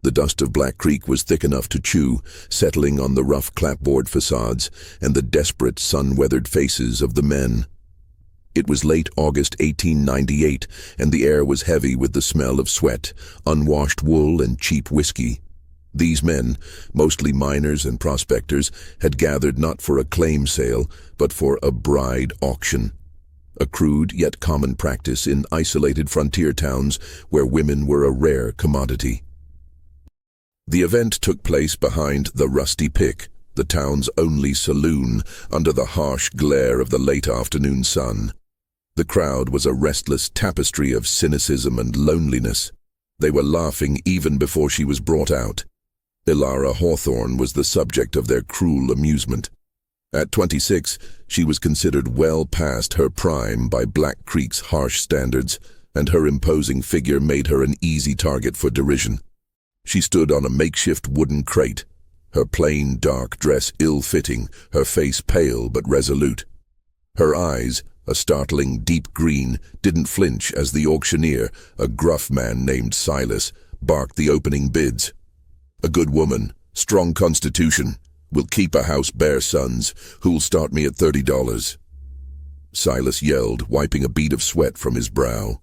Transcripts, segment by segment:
The dust of Black Creek was thick enough to chew, settling on the rough clapboard facades and the desperate, sun-weathered faces of the men. It was late August 1898, and the air was heavy with the smell of sweat, unwashed wool, and cheap whiskey. These men, mostly miners and prospectors, had gathered not for a claim sale, but for a bride auction. A crude yet common practice in isolated frontier towns where women were a rare commodity. The event took place behind the Rusty Pick, the town's only saloon, under the harsh glare of the late afternoon sun. The crowd was a restless tapestry of cynicism and loneliness. They were laughing even before she was brought out. Ilara Hawthorne was the subject of their cruel amusement. At 26, she was considered well past her prime by Black Creek's harsh standards, and her imposing figure made her an easy target for derision. She stood on a makeshift wooden crate, her plain dark dress ill-fitting, her face pale but resolute. Her eyes, a startling deep green, didn't flinch as the auctioneer, a gruff man named Silas, barked the opening bids. "A good woman, strong constitution, will keep a house bare sons, who'll start me at $30. Silas yelled, wiping a bead of sweat from his brow.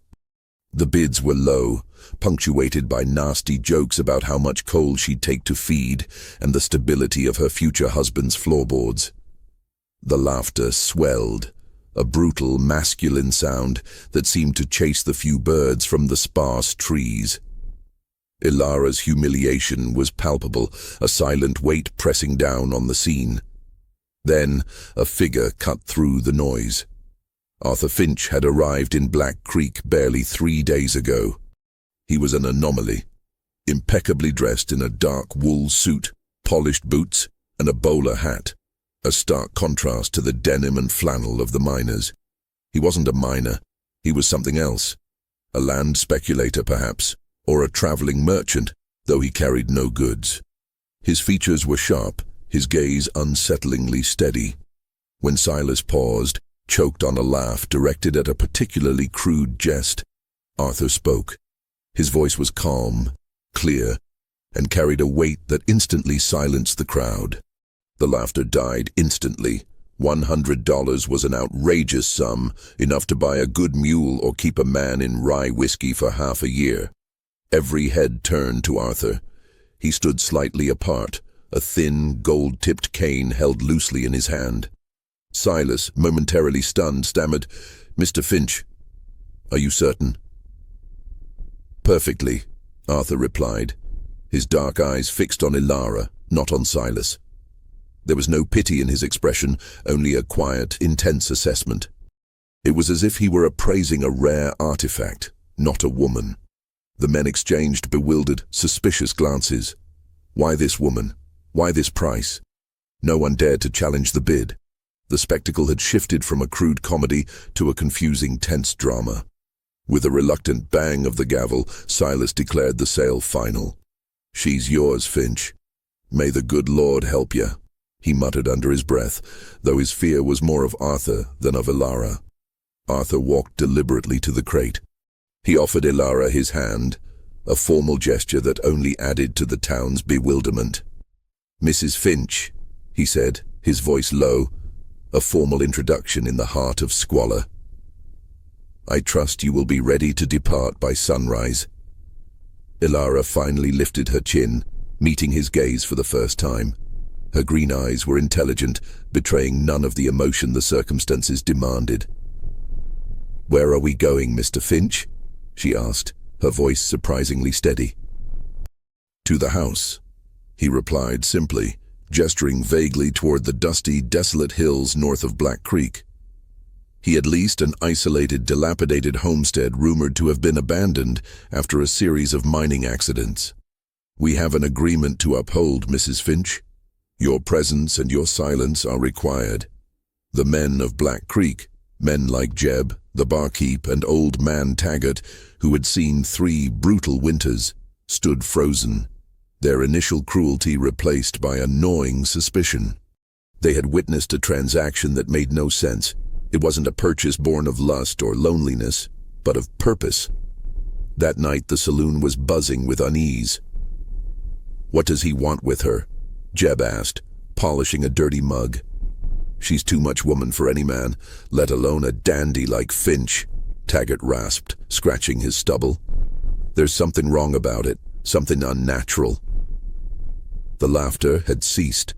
The bids were low, punctuated by nasty jokes about how much coal she'd take to feed and the stability of her future husband's floorboards. The laughter swelled, a brutal, masculine sound that seemed to chase the few birds from the sparse trees. Ilara's humiliation was palpable, a silent weight pressing down on the scene. Then a figure cut through the noise. Arthur Finch had arrived in Black Creek barely 3 days ago. He was an anomaly, impeccably dressed in a dark wool suit, polished boots, and a bowler hat, a stark contrast to the denim and flannel of the miners. He wasn't a miner, he was something else, a land speculator perhaps, or a traveling merchant, though he carried no goods. His features were sharp, his gaze unsettlingly steady. When Silas paused, choked on a laugh directed at a particularly crude jest, Arthur spoke. His voice was calm, clear, and carried a weight that instantly silenced the crowd. The laughter died instantly. $100 was an outrageous sum, enough to buy a good mule or keep a man in rye whiskey for half a year. Every head turned to Arthur. He stood slightly apart, a thin, gold-tipped cane held loosely in his hand. Silas, momentarily stunned, stammered, "Mr. Finch, are you certain?" "Perfectly," Arthur replied, his dark eyes fixed on Ilara, not on Silas. There was no pity in his expression, only a quiet, intense assessment. It was as if he were appraising a rare artifact, not a woman. The men exchanged bewildered, suspicious glances. Why this woman? Why this price? No one dared to challenge the bid. The spectacle had shifted from a crude comedy to a confusing, tense drama. With a reluctant bang of the gavel, Silas declared the sale final. "She's yours, Finch. May the good Lord help you," he muttered under his breath, though his fear was more of Arthur than of Ilara. Arthur walked deliberately to the crate. He offered Ilara his hand, a formal gesture that only added to the town's bewilderment. "Mrs. Finch," he said, his voice low, a formal introduction in the heart of squalor. "I trust you will be ready to depart by sunrise." Ilara finally lifted her chin, meeting his gaze for the first time. Her green eyes were intelligent, betraying none of the emotion the circumstances demanded. "Where are we going, Mr. Finch?" she asked, her voice surprisingly steady. "To the house," he replied simply, gesturing vaguely toward the dusty, desolate hills north of Black Creek. He had leased an isolated, dilapidated homestead rumored to have been abandoned after a series of mining accidents. "We have an agreement to uphold, Mrs. Finch. Your presence and your silence are required." The men of Black Creek, men like Jeb, the barkeep, and old man Taggart, who had seen 3 brutal winters, stood frozen, their initial cruelty replaced by a gnawing suspicion. They had witnessed a transaction that made no sense. It wasn't a purchase born of lust or loneliness, but of purpose. That night the saloon was buzzing with unease. "What does he want with her?" Jeb asked, polishing a dirty mug. "She's too much woman for any man, let alone a dandy like Finch," Taggart rasped, scratching his stubble. "There's something wrong about it, something unnatural." The laughter had ceased.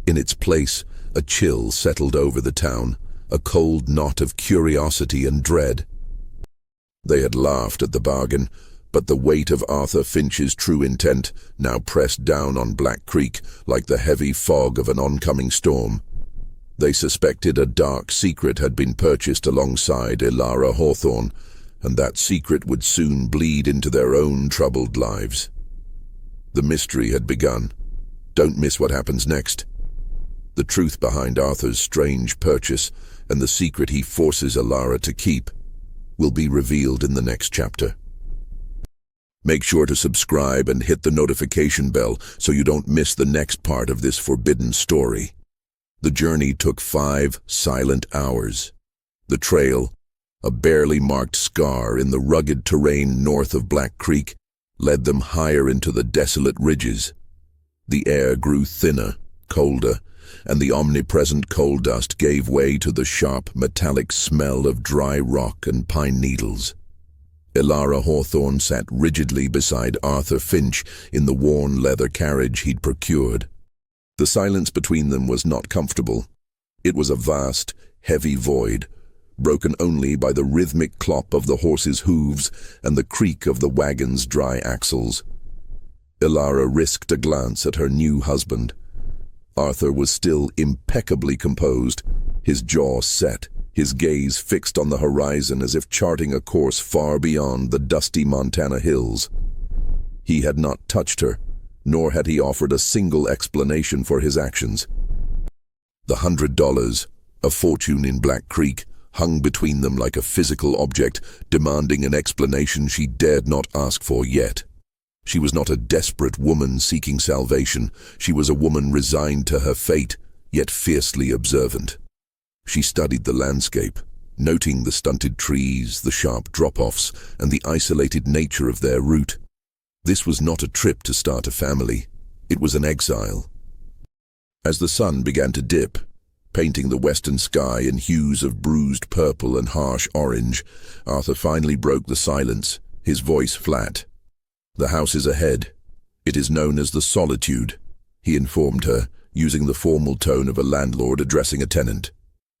In its place, a chill settled over the town, a cold knot of curiosity and dread. They had laughed at the bargain, but the weight of Arthur Finch's true intent now pressed down on Black Creek like the heavy fog of an oncoming storm. They suspected a dark secret had been purchased alongside Elara Hawthorne, and that secret would soon bleed into their own troubled lives. The mystery had begun. Don't miss what happens next. The truth behind Arthur's strange purchase and the secret he forces Elara to keep will be revealed in the next chapter. Make sure to subscribe and hit the notification bell so you don't miss the next part of this forbidden story. The journey took 5 silent hours. The trail, a barely marked scar in the rugged terrain north of Black Creek, led them higher into the desolate ridges. The air grew thinner, colder, and the omnipresent coal dust gave way to the sharp, metallic smell of dry rock and pine needles. Elara Hawthorne sat rigidly beside Arthur Finch in the worn leather carriage he'd procured. The silence between them was not comfortable. It was a vast, heavy void, broken only by the rhythmic clop of the horses' hooves and the creak of the wagon's dry axles. Elara risked a glance at her new husband. Arthur was still impeccably composed, his jaw set, his gaze fixed on the horizon as if charting a course far beyond the dusty Montana hills. He had not touched her, nor had he offered a single explanation for his actions. The $100, a fortune in Black Creek, hung between them like a physical object, demanding an explanation she dared not ask for yet. She was not a desperate woman seeking salvation. She was a woman resigned to her fate, yet fiercely observant. She studied the landscape, noting the stunted trees, the sharp drop-offs, and the isolated nature of their route. This was not a trip to start a family. It was an exile. As the sun began to dip, painting the western sky in hues of bruised purple and harsh orange, Arthur finally broke the silence, his voice flat. "The house is ahead. It is known as the Solitude," he informed her, using the formal tone of a landlord addressing a tenant.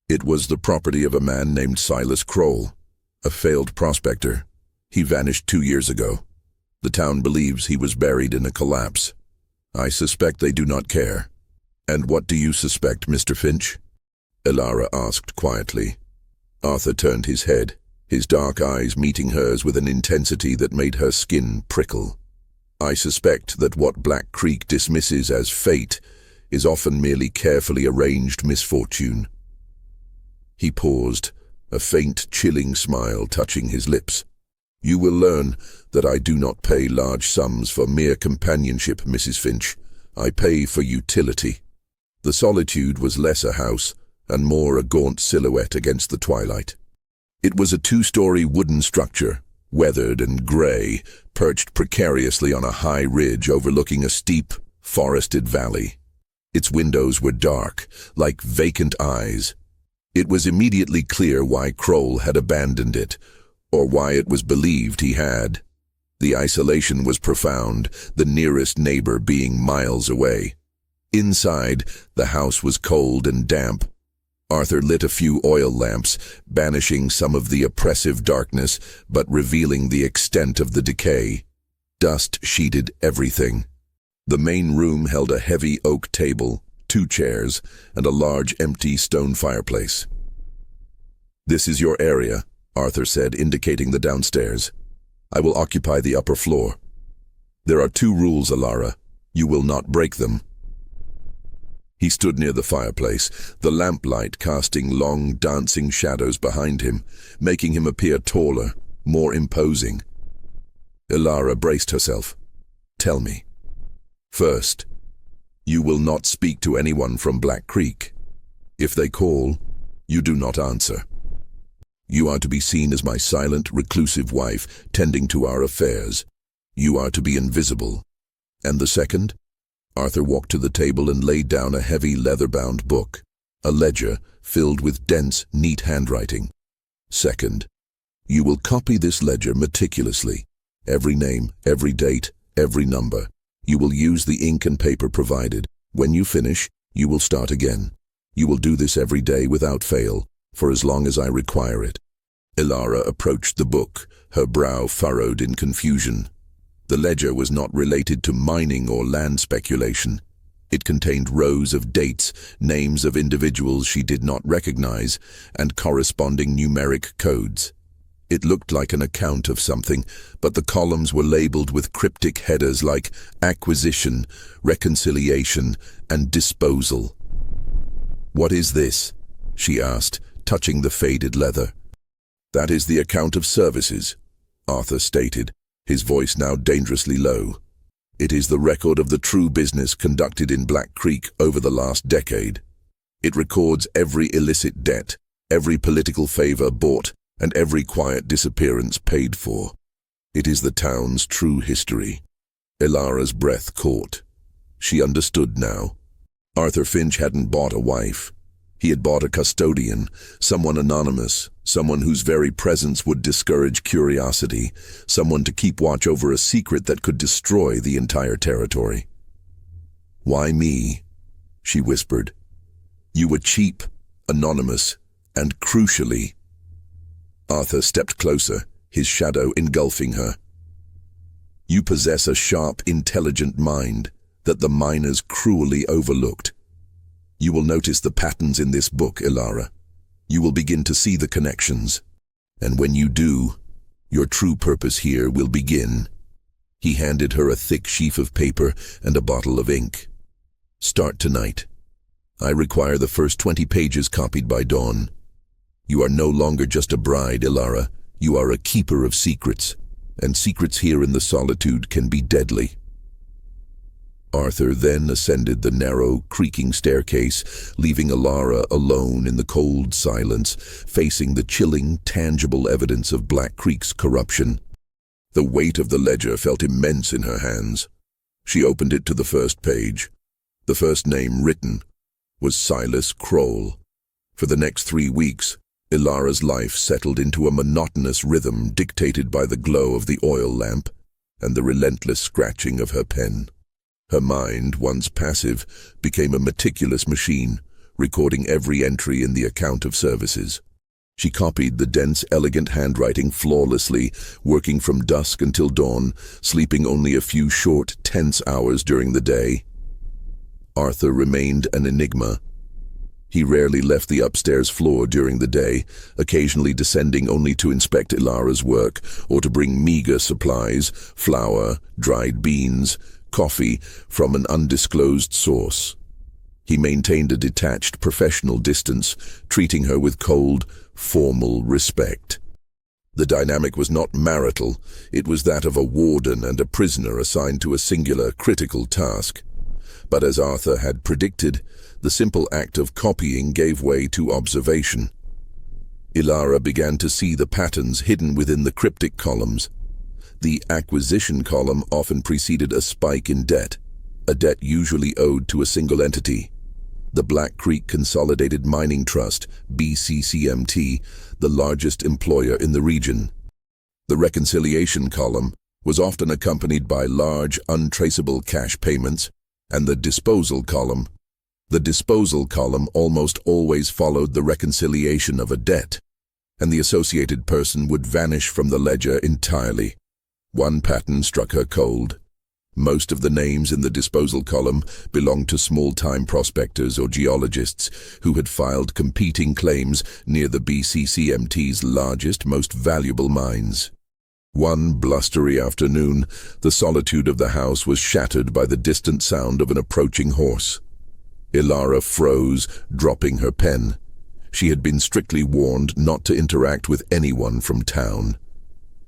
It was the property of a man named Silas Kroll, a failed prospector. He vanished 2 years ago. The town believes he was buried in a collapse. I suspect they do not care. "And what do you suspect, Mr. Finch?" Elara asked quietly. Arthur turned his head, his dark eyes meeting hers with an intensity that made her skin prickle. "I suspect that what Black Creek dismisses as fate is often merely carefully arranged misfortune." He paused, a faint, chilling smile touching his lips. "You will learn that I do not pay large sums for mere companionship, Mrs. Finch. I pay for utility." The Solitude was less a house and more a gaunt silhouette against the twilight. It was a 2-story wooden structure, weathered and gray, perched precariously on a high ridge overlooking a steep, forested valley. Its windows were dark, like vacant eyes. It was immediately clear why Kroll had abandoned it, or why it was believed he had. The isolation was profound, the nearest neighbor being miles away. Inside, the house was cold and damp. Arthur lit a few oil lamps, banishing some of the oppressive darkness, but revealing the extent of the decay. Dust sheeted everything. The main room held a heavy oak table, 2 chairs, and a large empty stone fireplace. "This is your area," Arthur said, indicating the downstairs. "I will occupy the upper floor. There are 2 rules, Elara. You will not break them." He stood near the fireplace, the lamplight casting long, dancing shadows behind him, making him appear taller, more imposing. Elara braced herself. "Tell me. First, you will not speak to anyone from Black Creek. If they call, you do not answer. You are to be seen as my silent, reclusive wife, tending to our affairs. You are to be invisible. And the second, Arthur walked to the table and laid down a heavy leather-bound book, a ledger filled with dense, neat handwriting. Second, you will copy this ledger meticulously. Every name, every date, every number. You will use the ink and paper provided. When you finish, you will start again. You will do this every day without fail, for as long as I require it. Ilara approached the book, her brow furrowed in confusion. The ledger was not related to mining or land speculation. It contained rows of dates, names of individuals she did not recognize, and corresponding numeric codes. It looked like an account of something, but the columns were labeled with cryptic headers like acquisition, reconciliation, and disposal. "What is this?" she asked, touching the faded leather. "That is the account of services," Arthur stated, his voice now dangerously low. "It is the record of the true business conducted in Black Creek over the last decade. It records every illicit debt, every political favor bought, and every quiet disappearance paid for. It is the town's true history." Ilara's breath caught. She understood now. Arthur Finch hadn't bought a wife. He had bought a custodian, someone anonymous, someone whose very presence would discourage curiosity, someone to keep watch over a secret that could destroy the entire territory. "Why me?" she whispered. "You were cheap, anonymous, and crucially—" Arthur stepped closer, his shadow engulfing her. "You possess a sharp, intelligent mind that the miners cruelly overlooked. You will notice the patterns in this book, Ilara. You will begin to see the connections. And when you do, your true purpose here will begin." He handed her a thick sheaf of paper and a bottle of ink. "Start tonight. I require the first 20 pages copied by dawn. You are no longer just a bride, Ilara. You are a keeper of secrets, and secrets here in the solitude can be deadly." Arthur then ascended the narrow, creaking staircase, leaving Ilara alone in the cold silence, facing the chilling, tangible evidence of Black Creek's corruption. The weight of the ledger felt immense in her hands. She opened it to the first page. The first name written was Silas Kroll. For the next 3 weeks, Ilara's life settled into a monotonous rhythm dictated by the glow of the oil lamp and the relentless scratching of her pen. Her mind, once passive, became a meticulous machine, recording every entry in the account of services. She copied the dense, elegant handwriting flawlessly, working from dusk until dawn, sleeping only a few short, tense hours during the day. Arthur remained an enigma. He rarely left the upstairs floor during the day, occasionally descending only to inspect Ilara's work or to bring meager supplies, flour, dried beans, coffee, from an undisclosed source. He maintained a detached, professional distance, treating her with cold, formal respect. The dynamic was not marital, it was that of a warden and a prisoner assigned to a singular, critical task. But as Arthur had predicted, the simple act of copying gave way to observation. Ilara began to see the patterns hidden within the cryptic columns. The acquisition column often preceded a spike in debt, a debt usually owed to a single entity. The Black Creek Consolidated Mining Trust, BCCMT, the largest employer in the region. The reconciliation column was often accompanied by large, untraceable cash payments, and the disposal column. The disposal column almost always followed the reconciliation of a debt, and the associated person would vanish from the ledger entirely. One pattern struck her cold. Most of the names in the disposal column belonged to small-time prospectors or geologists who had filed competing claims near the BCCMT's largest, most valuable mines. One blustery afternoon, the solitude of the house was shattered by the distant sound of an approaching horse. Ilara froze, dropping her pen. She had been strictly warned not to interact with anyone from town.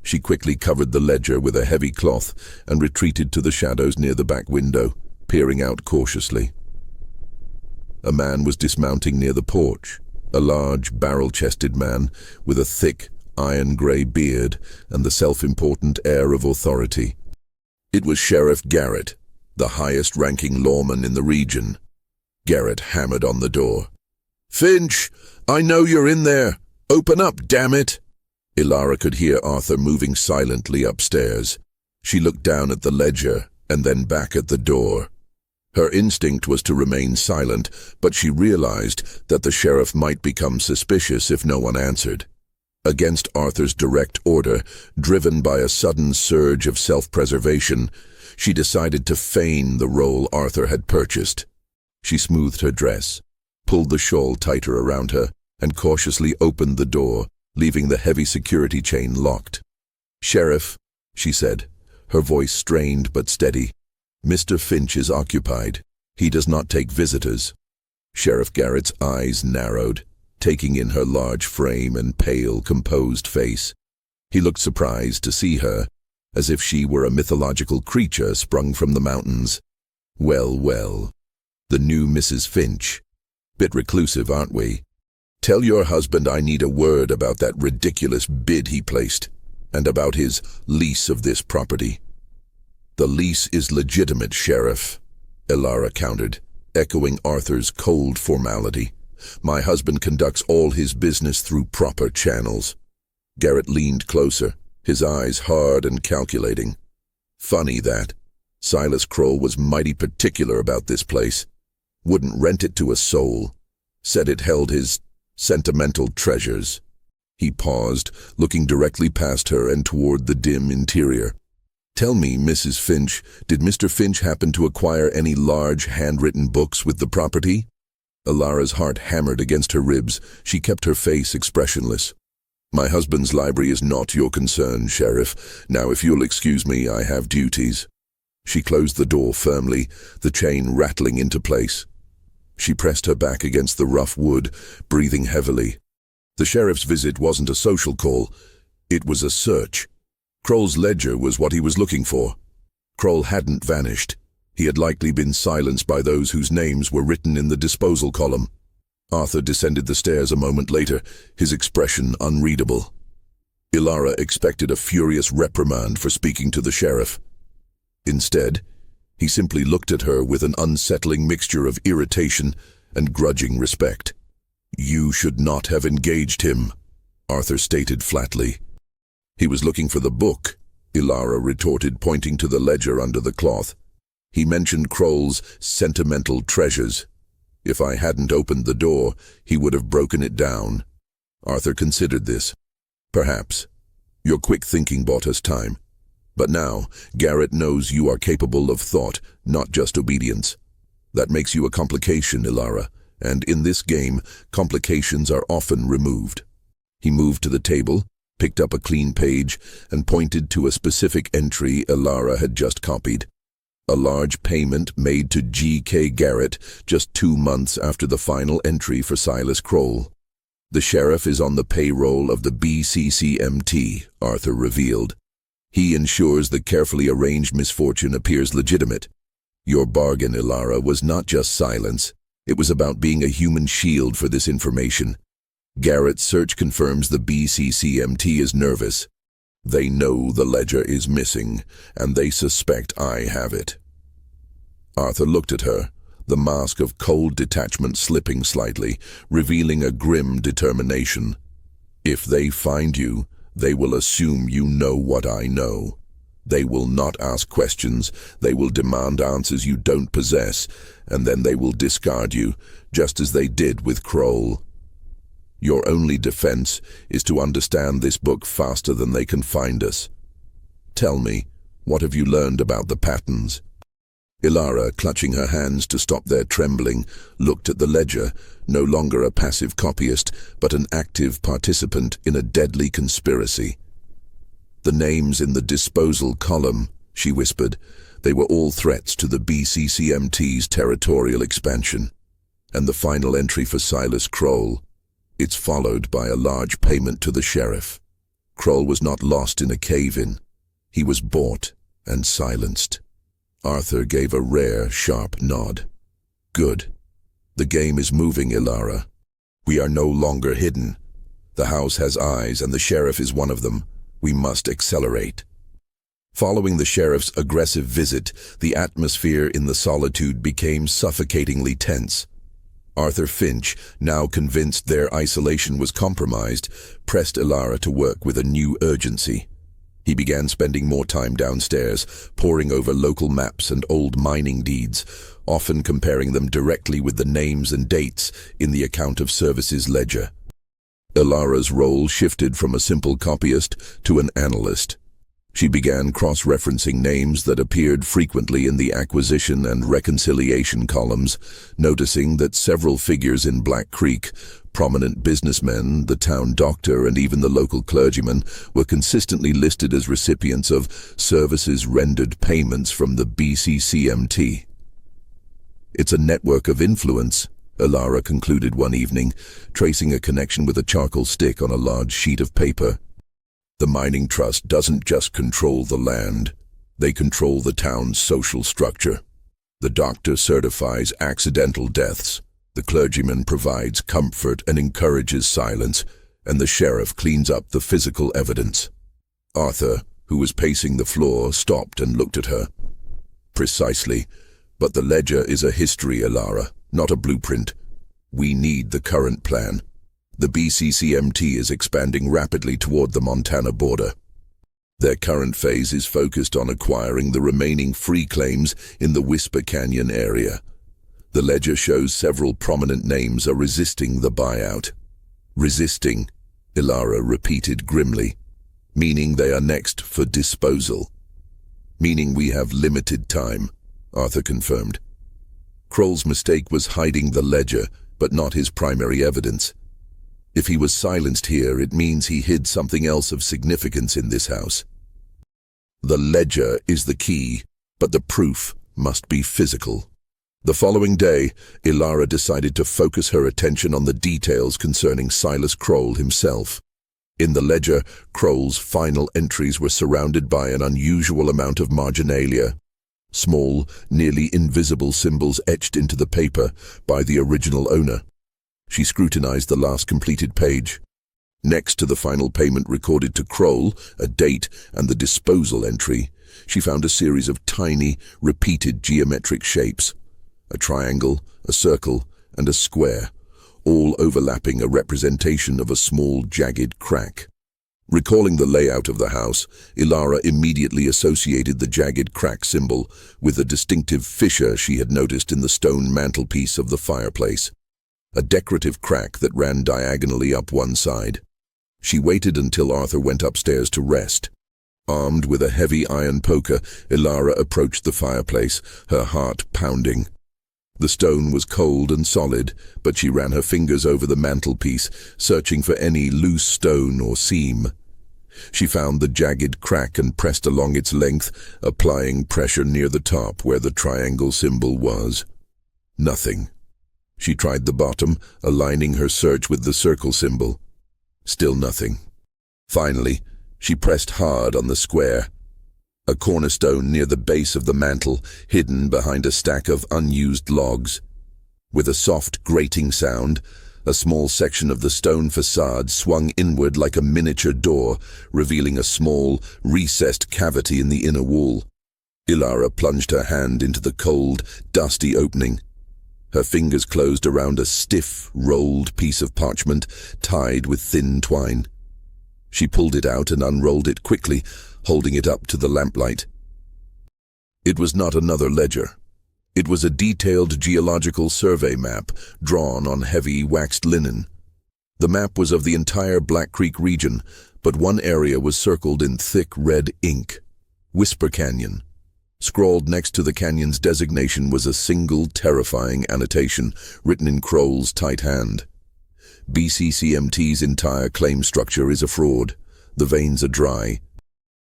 She quickly covered the ledger with a heavy cloth and retreated to the shadows near the back window, peering out cautiously. A man was dismounting near the porch, a large, barrel-chested man with a thick, iron-grey beard and the self-important air of authority. It was Sheriff Garrett, the highest-ranking lawman in the region. Garrett hammered on the door. "Finch, I know you're in there. Open up, damn it!" Ilara could hear Arthur moving silently upstairs. She looked down at the ledger and then back at the door. Her instinct was to remain silent, but she realized that the sheriff might become suspicious if no one answered. Against Arthur's direct order, driven by a sudden surge of self-preservation, she decided to feign the role Arthur had purchased. She smoothed her dress, pulled the shawl tighter around her, and cautiously opened the door, leaving the heavy security chain locked. "Sheriff," she said, her voice strained but steady, "Mr. Finch is occupied. He does not take visitors." Sheriff Garrett's eyes narrowed, taking in her large frame and pale, composed face. He looked surprised to see her, as if she were a mythological creature sprung from the mountains. Well, well, the new Mrs. Finch. Bit reclusive, aren't we? "Tell your husband I need a word about that ridiculous bid he placed, and about his lease of this property." "The lease is legitimate, Sheriff," Ilara countered, echoing Arthur's cold formality. "My husband conducts all his business through proper channels." Garrett leaned closer, his eyes hard and calculating. Funny that. Silas Kroll was mighty particular about this place. Wouldn't rent it to a soul. Said it held his sentimental treasures. He paused, looking directly past her and toward the dim interior. "Tell me, Mrs. Finch, did Mr. Finch happen to acquire any large handwritten books with the property?" Ilara's heart hammered against her ribs. She kept her face expressionless. "My husband's library is not your concern, Sheriff. Now, if you'll excuse me, I have duties." She closed the door firmly, the chain rattling into place. She pressed her back against the rough wood, breathing heavily. The sheriff's visit wasn't a social call. It was a search. Kroll's ledger was what he was looking for. Kroll hadn't vanished. He had likely been silenced by those whose names were written in the disposal column. Arthur descended the stairs a moment later, his expression unreadable. Ilara expected a furious reprimand for speaking to the sheriff. Instead, he simply looked at her with an unsettling mixture of irritation and grudging respect. "You should not have engaged him," Arthur stated flatly. "He was looking for the book," Ilara retorted, pointing to the ledger under the cloth. "He mentioned Kroll's sentimental treasures. If I hadn't opened the door, he would have broken it down." Arthur considered this. "Perhaps. Your quick thinking bought us time. But now, Garrett knows you are capable of thought, not just obedience. That makes you a complication, Ilara, and in this game, complications are often removed." He moved to the table, picked up a clean page, and pointed to a specific entry Ilara had just copied. A large payment made to G.K. Garrett just 2 months after the final entry for Silas Kroll. "The sheriff is on the payroll of the BCCMT," Arthur revealed. "He ensures the carefully arranged misfortune appears legitimate. Your bargain, Ilara, was not just silence. It was about being a human shield for this information. Garrett's search confirms the BCCMT is nervous. They know the ledger is missing, and they suspect I have it." Arthur looked at her, the mask of cold detachment slipping slightly, revealing a grim determination. "If they find you, they will assume you know what I know. They will not ask questions, they will demand answers you don't possess, and then they will discard you, just as they did with Kroll. Your only defense is to understand this book faster than they can find us. Tell me, what have you learned about the patterns?" Ilara, clutching her hands to stop their trembling, looked at the ledger, no longer a passive copyist, but an active participant in a deadly conspiracy. "The names in the disposal column," she whispered. "They were all threats to the BCCMT's territorial expansion. And the final entry for Silas Kroll. It's followed by a large payment to the sheriff. Kroll was not lost in a cave-in. He was bought and silenced." Arthur gave a rare, sharp nod. "Good. The game is moving, Ilara. We are no longer hidden. The house has eyes, and the sheriff is one of them. We must accelerate." Following the sheriff's aggressive visit, the atmosphere in the solitude became suffocatingly tense. Arthur Finch, now convinced their isolation was compromised, pressed Ilara to work with a new urgency. He began spending more time downstairs, poring over local maps and old mining deeds, often comparing them directly with the names and dates in the account of services ledger. Ilara's role shifted from a simple copyist to an analyst. She began cross-referencing names that appeared frequently in the acquisition and reconciliation columns, noticing that several figures in Black Creek, prominent businessmen, the town doctor, and even the local clergyman, were consistently listed as recipients of services rendered payments from the BCCMT. "It's a network of influence," Ilara concluded one evening, tracing a connection with a charcoal stick on a large sheet of paper. "The mining trust doesn't just control the land, they control the town's social structure. The doctor certifies accidental deaths, the clergyman provides comfort and encourages silence, and the sheriff cleans up the physical evidence." Arthur, who was pacing the floor, stopped and looked at her. "Precisely, but the ledger is a history, Ilara, not a blueprint. We need the current plan. The BCCMT is expanding rapidly toward the Montana border. Their current phase is focused on acquiring the remaining free claims in the Whisper Canyon area. The ledger shows several prominent names are resisting the buyout." "Resisting," Ilara repeated grimly. "Meaning they are next for disposal." "Meaning we have limited time," Arthur confirmed. Kroll's mistake was hiding the ledger, but not his primary evidence. If he was silenced here, it means he hid something else of significance in this house. The ledger is the key, but the proof must be physical. The following day, Ilara decided to focus her attention on the details concerning Silas Kroll himself. In the ledger, Kroll's final entries were surrounded by an unusual amount of marginalia. Small, nearly invisible symbols etched into the paper by the original owner. She scrutinized the last completed page. Next to the final payment recorded to Kroll, a date, and the disposal entry, she found a series of tiny, repeated geometric shapes. A triangle, a circle, and a square, all overlapping a representation of a small, jagged crack. Recalling the layout of the house, Ilara immediately associated the jagged crack symbol with a distinctive fissure she had noticed in the stone mantelpiece of the fireplace. A decorative crack that ran diagonally up one side. She waited until Arthur went upstairs to rest. Armed with a heavy iron poker, Ilara approached the fireplace, her heart pounding. The stone was cold and solid, but she ran her fingers over the mantelpiece, searching for any loose stone or seam. She found the jagged crack and pressed along its length, applying pressure near the top where the triangle symbol was. Nothing. She tried the bottom, aligning her search with the circle symbol. Still nothing. Finally, she pressed hard on the square. A cornerstone near the base of the mantel, hidden behind a stack of unused logs. With a soft, grating sound, a small section of the stone facade swung inward like a miniature door, revealing a small, recessed cavity in the inner wall. Ilara plunged her hand into the cold, dusty opening. Her fingers closed around a stiff, rolled piece of parchment tied with thin twine. She pulled it out and unrolled it quickly, holding it up to the lamplight. It was not another ledger. It was a detailed geological survey map drawn on heavy waxed linen. The map was of the entire Black Creek region, but one area was circled in thick red ink. Whisper Canyon. Scrawled next to the canyon's designation was a single, terrifying annotation, written in Kroll's tight hand. BCCMT's entire claim structure is a fraud. The veins are dry.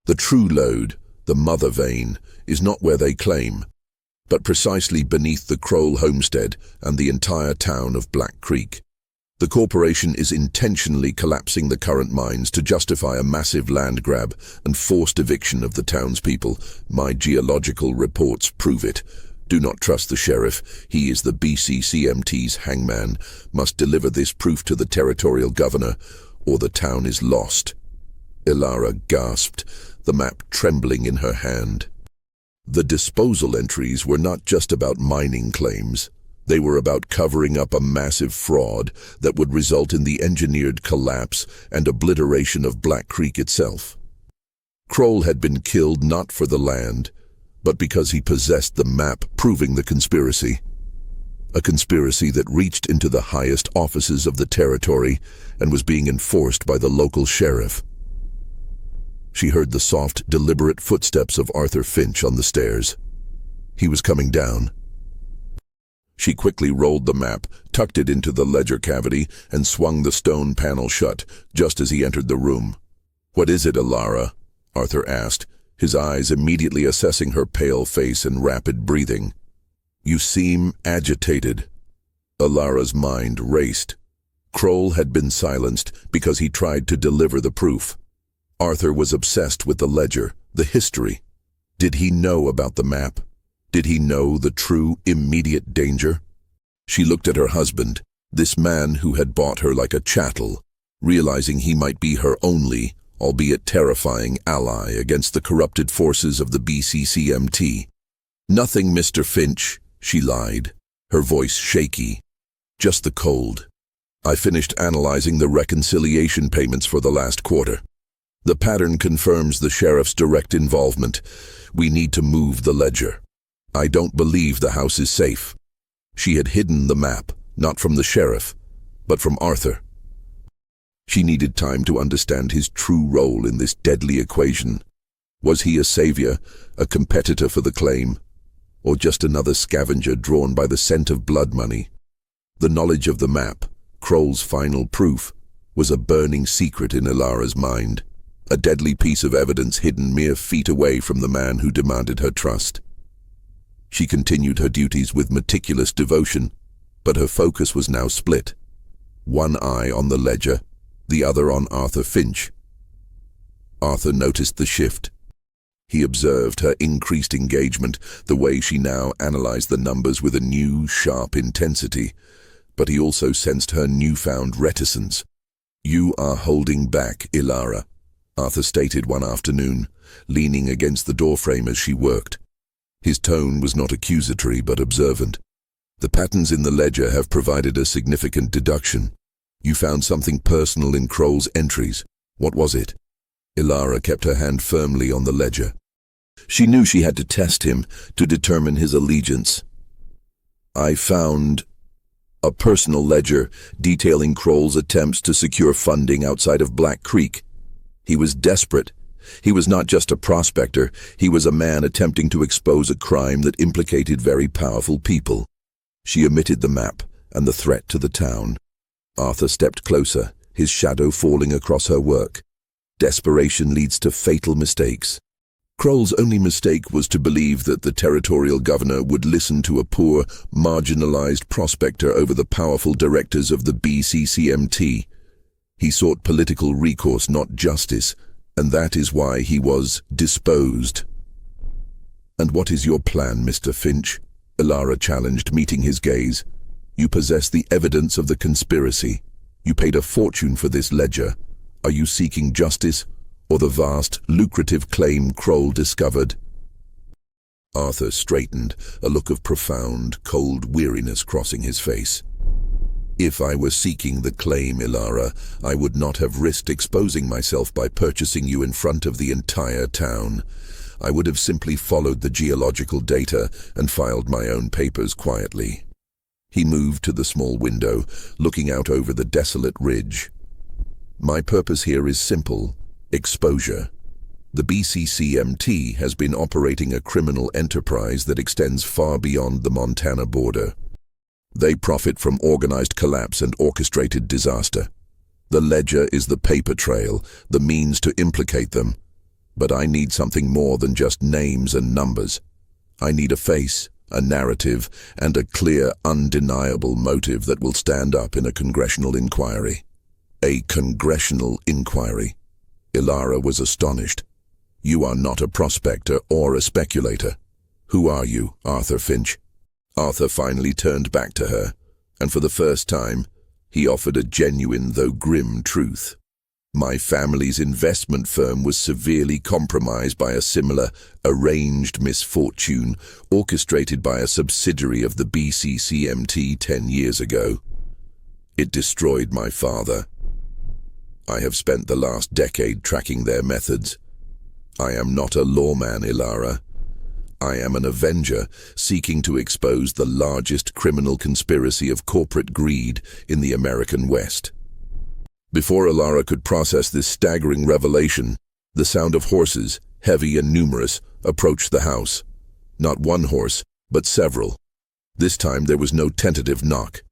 The true lode, the mother vein, is not where they claim, but precisely beneath the Kroll homestead and the entire town of Black Creek. The corporation is intentionally collapsing the current mines to justify a massive land grab and forced eviction of the townspeople. My geological reports prove it. Do not trust the sheriff. He is the BCCMT's hangman. Must deliver this proof to the territorial governor, or the town is lost. Ilara gasped. the map trembling in her hand. The disposal entries were not just about mining claims. They were about covering up a massive fraud that would result in the engineered collapse and obliteration of Black Creek itself. Kroll had been killed not for the land, but because he possessed the map proving the conspiracy. A conspiracy that reached into the highest offices of the territory and was being enforced by the local sheriff. She heard the soft, deliberate footsteps of Arthur Finch on the stairs. He was coming down. She quickly rolled the map, tucked it into the ledger cavity, and swung the stone panel shut, just as he entered the room. "What is it, Ilara?" Arthur asked, his eyes immediately assessing her pale face and rapid breathing. "You seem agitated." Ilara's mind raced. Kroll had been silenced because he tried to deliver the proof. Arthur was obsessed with the ledger, the history. Did he know about the map? Did he know the true, immediate danger? She looked at her husband, this man who had bought her like a chattel, realizing he might be her only, albeit terrifying, ally against the corrupted forces of the BCCMT. "Nothing, Mr. Finch," she lied, her voice shaky. "Just the cold. I finished analyzing the reconciliation payments for the last quarter. The pattern confirms the sheriff's direct involvement. We need to move the ledger. I don't believe the house is safe." She had hidden the map, not from the sheriff, but from Arthur. She needed time to understand his true role in this deadly equation. Was he a savior, a competitor for the claim, or just another scavenger drawn by the scent of blood money? The knowledge of the map, Kroll's final proof, was a burning secret in Ilara's mind, a deadly piece of evidence hidden mere feet away from the man who demanded her trust. She continued her duties with meticulous devotion, but her focus was now split. One eye on the ledger, the other on Arthur Finch. Arthur noticed the shift. He observed her increased engagement, the way she now analyzed the numbers with a new, sharp intensity, but he also sensed her newfound reticence. "You are holding back, Ilara," Arthur stated one afternoon, leaning against the doorframe as she worked. His tone was not accusatory but observant. "The patterns in the ledger have provided a significant deduction. You found something personal in Kroll's entries. What was it?" Ilara kept her hand firmly on the ledger. She knew she had to test him to determine his allegiance. "I found a personal ledger detailing Kroll's attempts to secure funding outside of Black Creek. He was desperate. He was not just a prospector, he was a man attempting to expose a crime that implicated very powerful people." She omitted the map and the threat to the town. Arthur stepped closer, his shadow falling across her work. Desperation leads to fatal mistakes. Kroll's only mistake was to believe that the territorial governor would listen to a poor, marginalized prospector over the powerful directors of the BCCMT. He sought political recourse, not justice, and that is why he was disposed. "And what is your plan, Mr. Finch?" Ilara challenged, meeting his gaze. "You possess the evidence of the conspiracy. You paid a fortune for this ledger. Are you seeking justice, or the vast, lucrative claim Kroll discovered?" Arthur straightened, a look of profound, cold weariness crossing his face. "If I were seeking the claim, Ilara, I would not have risked exposing myself by purchasing you in front of the entire town. I would have simply followed the geological data and filed my own papers quietly." He moved to the small window, looking out over the desolate ridge. "My purpose here is simple: exposure. The BCCMT has been operating a criminal enterprise that extends far beyond the Montana border. They profit from organized collapse and orchestrated disaster. The ledger is the paper trail, the means to implicate them. But I need something more than just names and numbers. I need a face, a narrative, and a clear, undeniable motive that will stand up in a congressional inquiry." "A congressional inquiry?" Ilara was astonished. "You are not a prospector or a speculator. Who are you, Arthur Finch?" Arthur finally turned back to her, and for the first time, he offered a genuine though grim truth. My family's investment firm was severely compromised by a similar arranged misfortune orchestrated by a subsidiary of the BCCMT 10 years ago. It destroyed my father. I have spent the last decade tracking their methods. I am not a lawman, Ilara. I am an avenger seeking to expose the largest criminal conspiracy of corporate greed in the American West. Before Ilara could process this staggering revelation, the sound of horses, heavy and numerous, approached the house. Not one horse, but several. This time there was no tentative knock.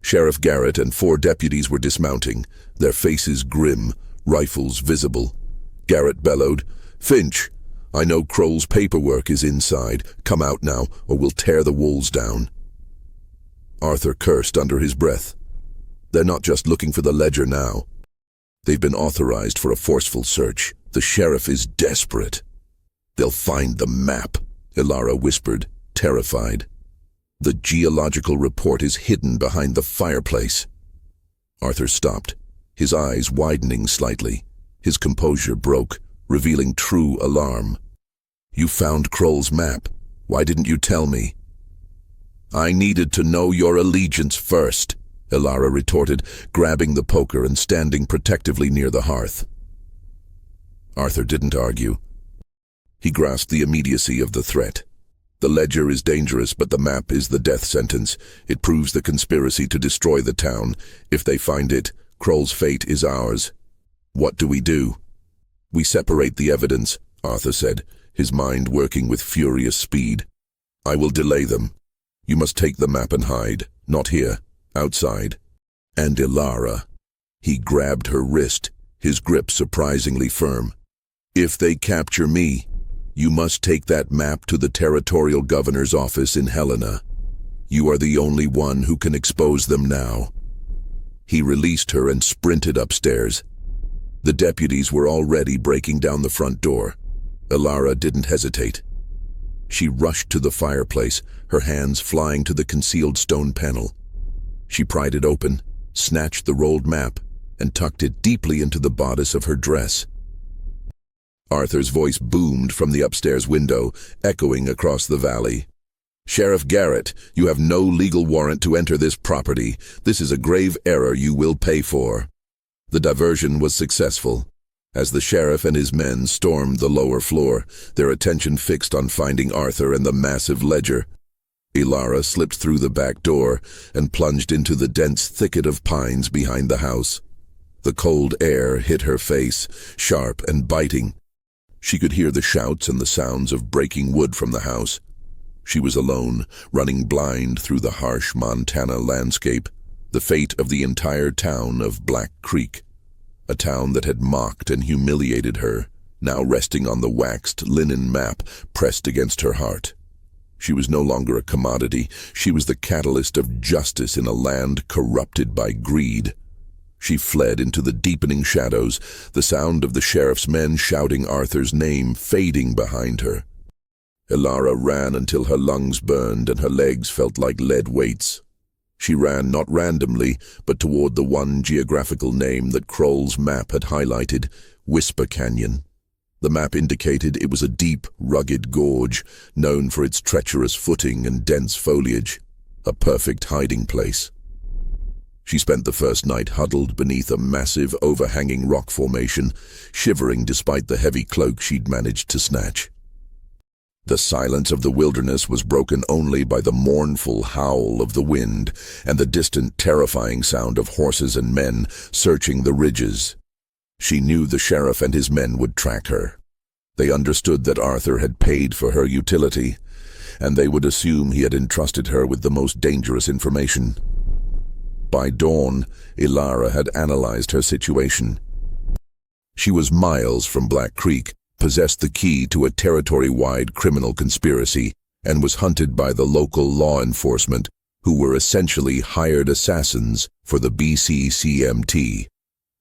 Sheriff Garrett and 4 deputies were dismounting, their faces grim, rifles visible. Garrett bellowed, "Finch, I know Kroll's paperwork is inside. Come out now, or we'll tear the walls down." Arthur cursed under his breath. They're not just looking for the ledger now. They've been authorized for a forceful search. The sheriff is desperate. "They'll find the map," Ilara whispered, terrified. "The geological report is hidden behind the fireplace." Arthur stopped, his eyes widening slightly. His composure broke, revealing true alarm. "You found Kroll's map. Why didn't you tell me?" "I needed to know your allegiance first," Ilara retorted, grabbing the poker and standing protectively near the hearth. Arthur didn't argue. He grasped the immediacy of the threat. The ledger is dangerous, but the map is the death sentence. It proves the conspiracy to destroy the town. If they find it, Kroll's fate is ours. What do we do? "We separate the evidence," Arthur said, his mind working with furious speed. "I will delay them. You must take the map and hide. Not here. Outside." "And Ilara." He grabbed her wrist, his grip surprisingly firm. "If they capture me, you must take that map to the territorial governor's office in Helena. You are the only one who can expose them now." He released her and sprinted upstairs. The deputies were already breaking down the front door. Ilara didn't hesitate. She rushed to the fireplace, her hands flying to the concealed stone panel. She pried it open, snatched the rolled map, and tucked it deeply into the bodice of her dress. Arthur's voice boomed from the upstairs window, echoing across the valley. "Sheriff Garrett, you have no legal warrant to enter this property. This is a grave error you will pay for." The diversion was successful. As the sheriff and his men stormed the lower floor, their attention fixed on finding Arthur and the massive ledger. Ilara slipped through the back door and plunged into the dense thicket of pines behind the house. The cold air hit her face, sharp and biting. She could hear the shouts and the sounds of breaking wood from the house. She was alone, running blind through the harsh Montana landscape, the fate of the entire town of Black Creek, a town that had mocked and humiliated her, now resting on the waxed linen map pressed against her heart. She was no longer a commodity. She was the catalyst of justice in a land corrupted by greed. She fled into the deepening shadows, the sound of the sheriff's men shouting Arthur's name fading behind her. Ilara ran until her lungs burned and her legs felt like lead weights. She ran not randomly, but toward the one geographical name that Kroll's map had highlighted, Whisper Canyon. The map indicated it was a deep, rugged gorge, known for its treacherous footing and dense foliage, a perfect hiding place. She spent the first night huddled beneath a massive, overhanging rock formation, shivering despite the heavy cloak she'd managed to snatch. The silence of the wilderness was broken only by the mournful howl of the wind and the distant, terrifying sound of horses and men searching the ridges. She knew the sheriff and his men would track her. They understood that Arthur had paid for her utility, and they would assume he had entrusted her with the most dangerous information. By dawn, Ilara had analyzed her situation. She was miles from Black Creek, possessed the key to a territory-wide criminal conspiracy, and was hunted by the local law enforcement, who were essentially hired assassins for the BCCMT.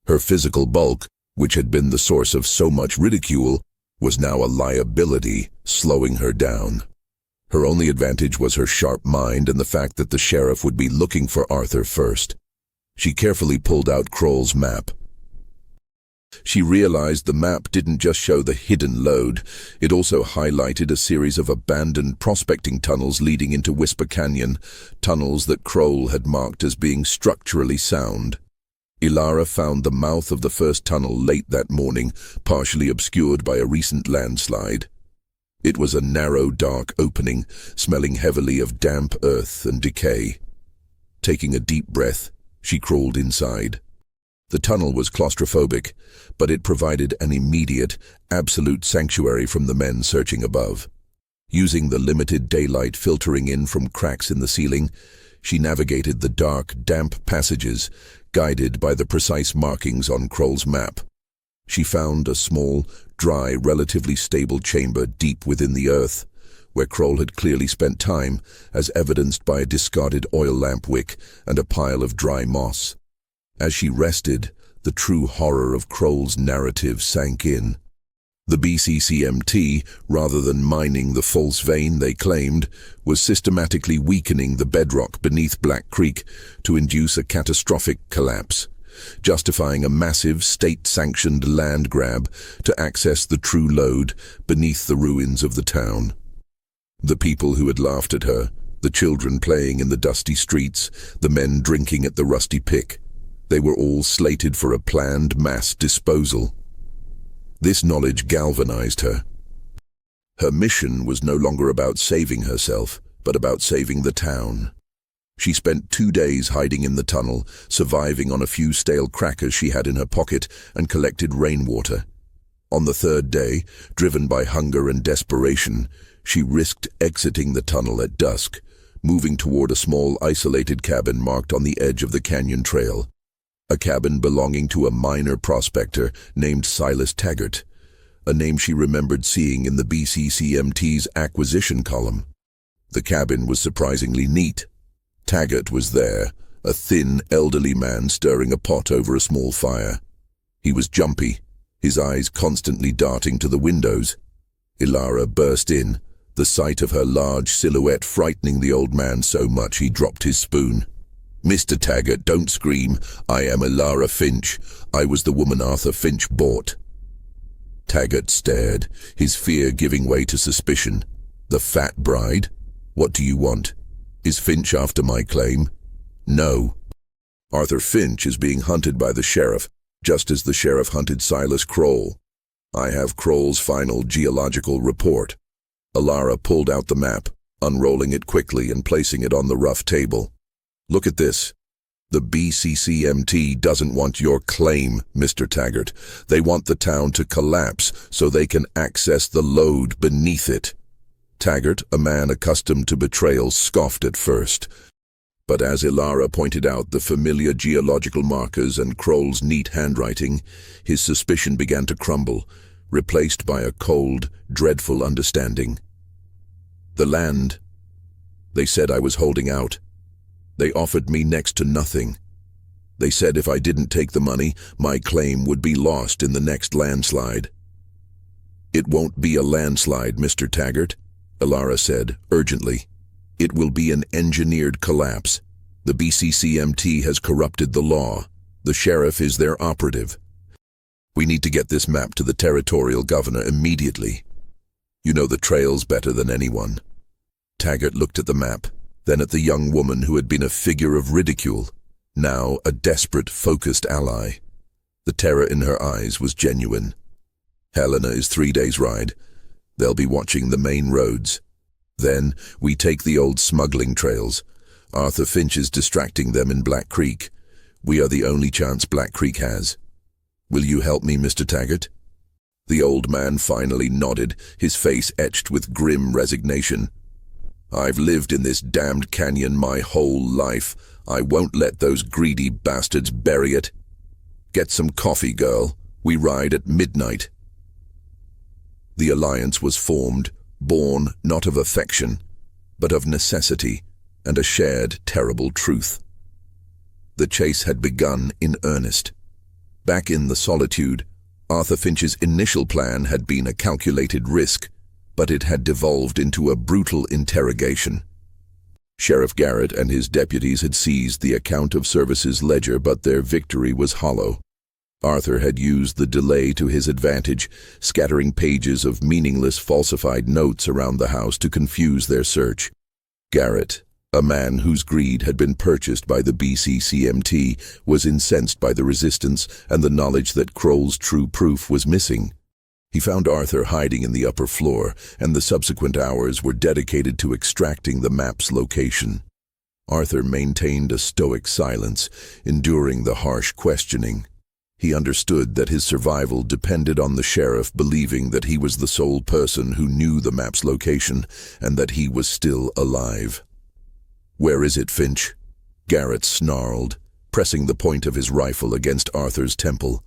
Her physical bulk, which had been the source of so much ridicule, was now a liability, slowing her down. Her only advantage was her sharp mind and the fact that the sheriff would be looking for Arthur first. She carefully pulled out Kroll's map. She realized the map didn't just show the hidden lode, it also highlighted a series of abandoned prospecting tunnels leading into Whisper Canyon, tunnels that Kroll had marked as being structurally sound. Ilara found the mouth of the first tunnel late that morning, partially obscured by a recent landslide. It was a narrow, dark opening, smelling heavily of damp earth and decay. Taking a deep breath, she crawled inside. The tunnel was claustrophobic, but it provided an immediate, absolute sanctuary from the men searching above. Using the limited daylight filtering in from cracks in the ceiling, she navigated the dark, damp passages, guided by the precise markings on Kroll's map. She found a small, dry, relatively stable chamber deep within the earth, where Kroll had clearly spent time, as evidenced by a discarded oil lamp wick and a pile of dry moss. As she rested, the true horror of Kroll's narrative sank in. The BCCMT, rather than mining the false vein they claimed, was systematically weakening the bedrock beneath Black Creek to induce a catastrophic collapse, justifying a massive state-sanctioned land grab to access the true lode beneath the ruins of the town. The people who had laughed at her, the children playing in the dusty streets, the men drinking at the rusty pick, they were all slated for a planned mass disposal. This knowledge galvanized her. Her mission was no longer about saving herself, but about saving the town. She spent 2 days hiding in the tunnel, surviving on a few stale crackers she had in her pocket, and collected rainwater. On the 3rd day, driven by hunger and desperation, she risked exiting the tunnel at dusk, moving toward a small isolated cabin marked on the edge of the canyon trail. A cabin belonging to a minor prospector named Silas Taggart, a name she remembered seeing in the BCCMT's acquisition column. The cabin was surprisingly neat. Taggart was there, a thin, elderly man stirring a pot over a small fire. He was jumpy, his eyes constantly darting to the windows. Ilara burst in, the sight of her large silhouette frightening the old man so much he dropped his spoon. "Mr. Taggart, don't scream. I am Ilara Finch. I was the woman Arthur Finch bought." Taggart stared, his fear giving way to suspicion. "The fat bride? What do you want? Is Finch after my claim?" "No. Arthur Finch is being hunted by the sheriff, just as the sheriff hunted Silas Kroll. I have Kroll's final geological report." Ilara pulled out the map, unrolling it quickly and placing it on the rough table. "Look at this. The BCCMT doesn't want your claim, Mr. Taggart. They want the town to collapse so they can access the lode beneath it." Taggart, a man accustomed to betrayal, scoffed at first. But as Ilara pointed out the familiar geological markers and Kroll's neat handwriting, his suspicion began to crumble, replaced by a cold, dreadful understanding. "The land. They said I was holding out. They offered me next to nothing. They said if I didn't take the money, my claim would be lost in the next landslide." "It won't be a landslide, Mr. Taggart," Ilara said, urgently. "It will be an engineered collapse. The BCCMT has corrupted the law. The sheriff is their operative. We need to get this map to the territorial governor immediately. You know the trails better than anyone." Taggart looked at the map, then at the young woman who had been a figure of ridicule, now a desperate, focused ally. The terror in her eyes was genuine. "Helena is 3 days' ride. They'll be watching the main roads. Then we take the old smuggling trails. Arthur Finch is distracting them in Black Creek. We are the only chance Black Creek has. Will you help me, Mr. Taggart?" The old man finally nodded, his face etched with grim resignation. "I've lived in this damned canyon my whole life. I won't let those greedy bastards bury it. Get some coffee, girl. We ride at midnight." The alliance was formed, born not of affection, but of necessity and a shared terrible truth. The chase had begun in earnest. Back in the solitude, Arthur Finch's initial plan had been a calculated risk, but it had devolved into a brutal interrogation. Sheriff Garrett and his deputies had seized the account of services ledger, but their victory was hollow. Arthur had used the delay to his advantage, scattering pages of meaningless falsified notes around the house to confuse their search. Garrett, a man whose greed had been purchased by the BCCMT, was incensed by the resistance and the knowledge that Kroll's true proof was missing. He found Arthur hiding in the upper floor, and the subsequent hours were dedicated to extracting the map's location. Arthur maintained a stoic silence, enduring the harsh questioning. He understood that his survival depended on the sheriff believing that he was the sole person who knew the map's location and that he was still alive. "Where is it, Finch?" Garrett snarled, pressing the point of his rifle against Arthur's temple.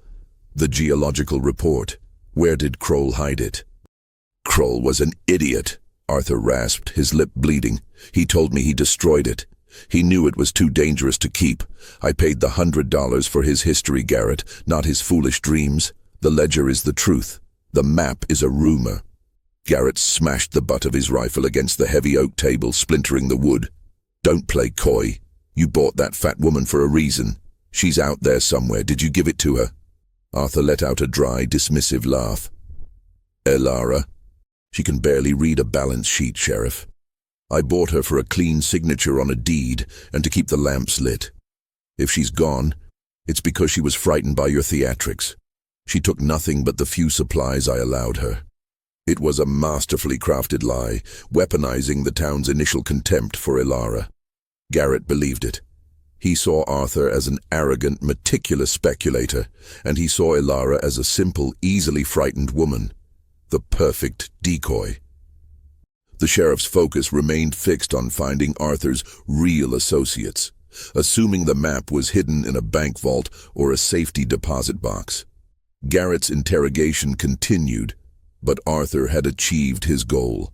"The geological report. Where did Kroll hide it?" "Kroll was an idiot," Arthur rasped, his lip bleeding. "He told me he destroyed it. He knew it was too dangerous to keep. I paid the $100 for his history, Garrett, not his foolish dreams. The ledger is the truth. The map is a rumor." Garrett smashed the butt of his rifle against the heavy oak table, splintering the wood. "Don't play coy. You bought that fat woman for a reason. She's out there somewhere. Did you give it to her?" Arthur let out a dry, dismissive laugh. "Elara. She can barely read a balance sheet, Sheriff. I bought her for a clean signature on a deed and to keep the lamps lit. If she's gone, it's because she was frightened by your theatrics. She took nothing but the few supplies I allowed her." It was a masterfully crafted lie, weaponizing the town's initial contempt for Elara. Garrett believed it. He saw Arthur as an arrogant, meticulous speculator, and he saw Elara as a simple, easily frightened woman. The perfect decoy. The sheriff's focus remained fixed on finding Arthur's real associates, assuming the map was hidden in a bank vault or a safety deposit box. Garrett's interrogation continued, but Arthur had achieved his goal.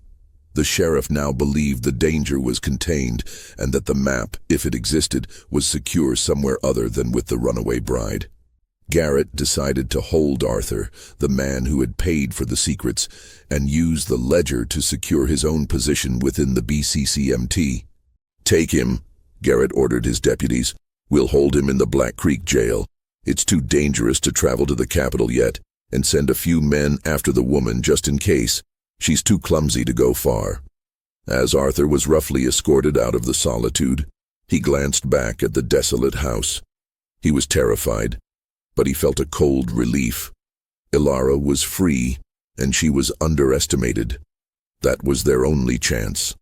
The sheriff now believed the danger was contained and that the map, if it existed, was secure somewhere other than with the runaway bride. Garrett decided to hold Arthur, the man who had paid for the secrets, and use the ledger to secure his own position within the BCCMT. "Take him," Garrett ordered his deputies. "We'll hold him in the Black Creek jail. It's too dangerous to travel to the capital yet, and send a few men after the woman just in case. She's too clumsy to go far." As Arthur was roughly escorted out of the solitude, he glanced back at the desolate house. He was terrified, but he felt a cold relief. Elara was free, and she was underestimated. That was their only chance.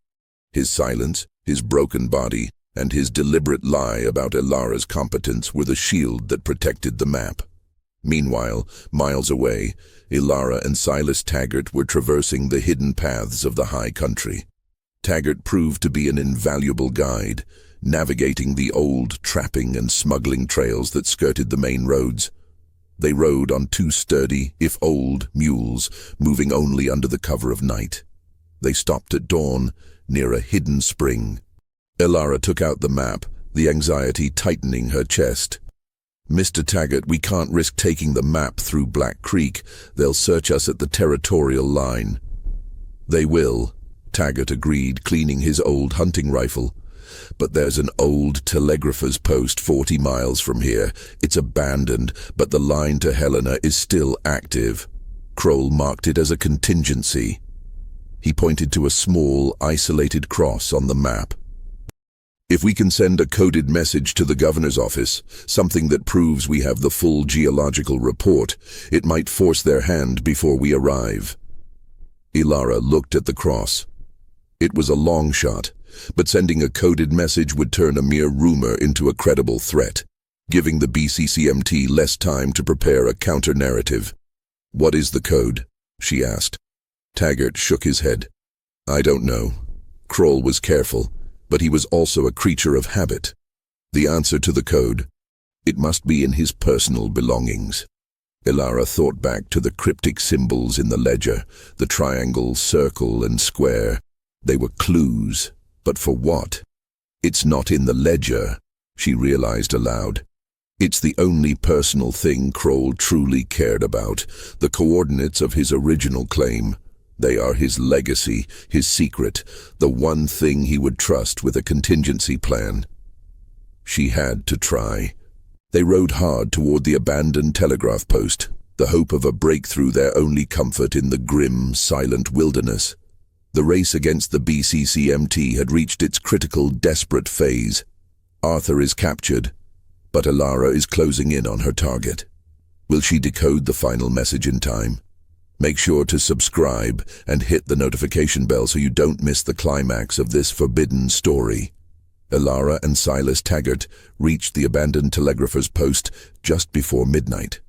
His silence, his broken body, and his deliberate lie about Elara's competence were the shield that protected the map. Meanwhile, miles away, Elara and Silas Taggart were traversing the hidden paths of the high country. Taggart proved to be an invaluable guide, navigating the old trapping and smuggling trails that skirted the main roads. They rode on two sturdy, if old, mules, moving only under the cover of night. They stopped at dawn, near a hidden spring. Elara took out the map, the anxiety tightening her chest. "Mr. Taggart, we can't risk taking the map through Black Creek. They'll search us at the territorial line." "They will," Taggart agreed, cleaning his old hunting rifle. "But there's an old telegrapher's post 40 miles from here. It's abandoned, but the line to Helena is still active. Kroll marked it as a contingency." He pointed to a small, isolated cross on the map. "If we can send a coded message to the governor's office, something that proves we have the full geological report, it might force their hand before we arrive." Elara looked at the cross. It was a long shot, but sending a coded message would turn a mere rumor into a credible threat, giving the BCCMT less time to prepare a counter-narrative. "What is the code?" she asked. Taggart shook his head. "I don't know." Kroll was careful, but he was also a creature of habit. The answer to the code: it must be in his personal belongings. Elara thought back to the cryptic symbols in the ledger, the triangle, circle, and square. They were clues, but for what? "It's not in the ledger," she realized aloud. "It's the only personal thing Kroll truly cared about, the coordinates of his original claim. They are his legacy, his secret, the one thing he would trust with a contingency plan." She had to try. They rode hard toward the abandoned telegraph post, the hope of a breakthrough their only comfort in the grim, silent wilderness. The race against the BCCMT had reached its critical, desperate phase. Arthur is captured, but Alara is closing in on her target. Will she decode the final message in time? Make sure to subscribe and hit the notification bell so you don't miss the climax of this forbidden story. Alara and Silas Taggart reached the abandoned telegrapher's post just before midnight.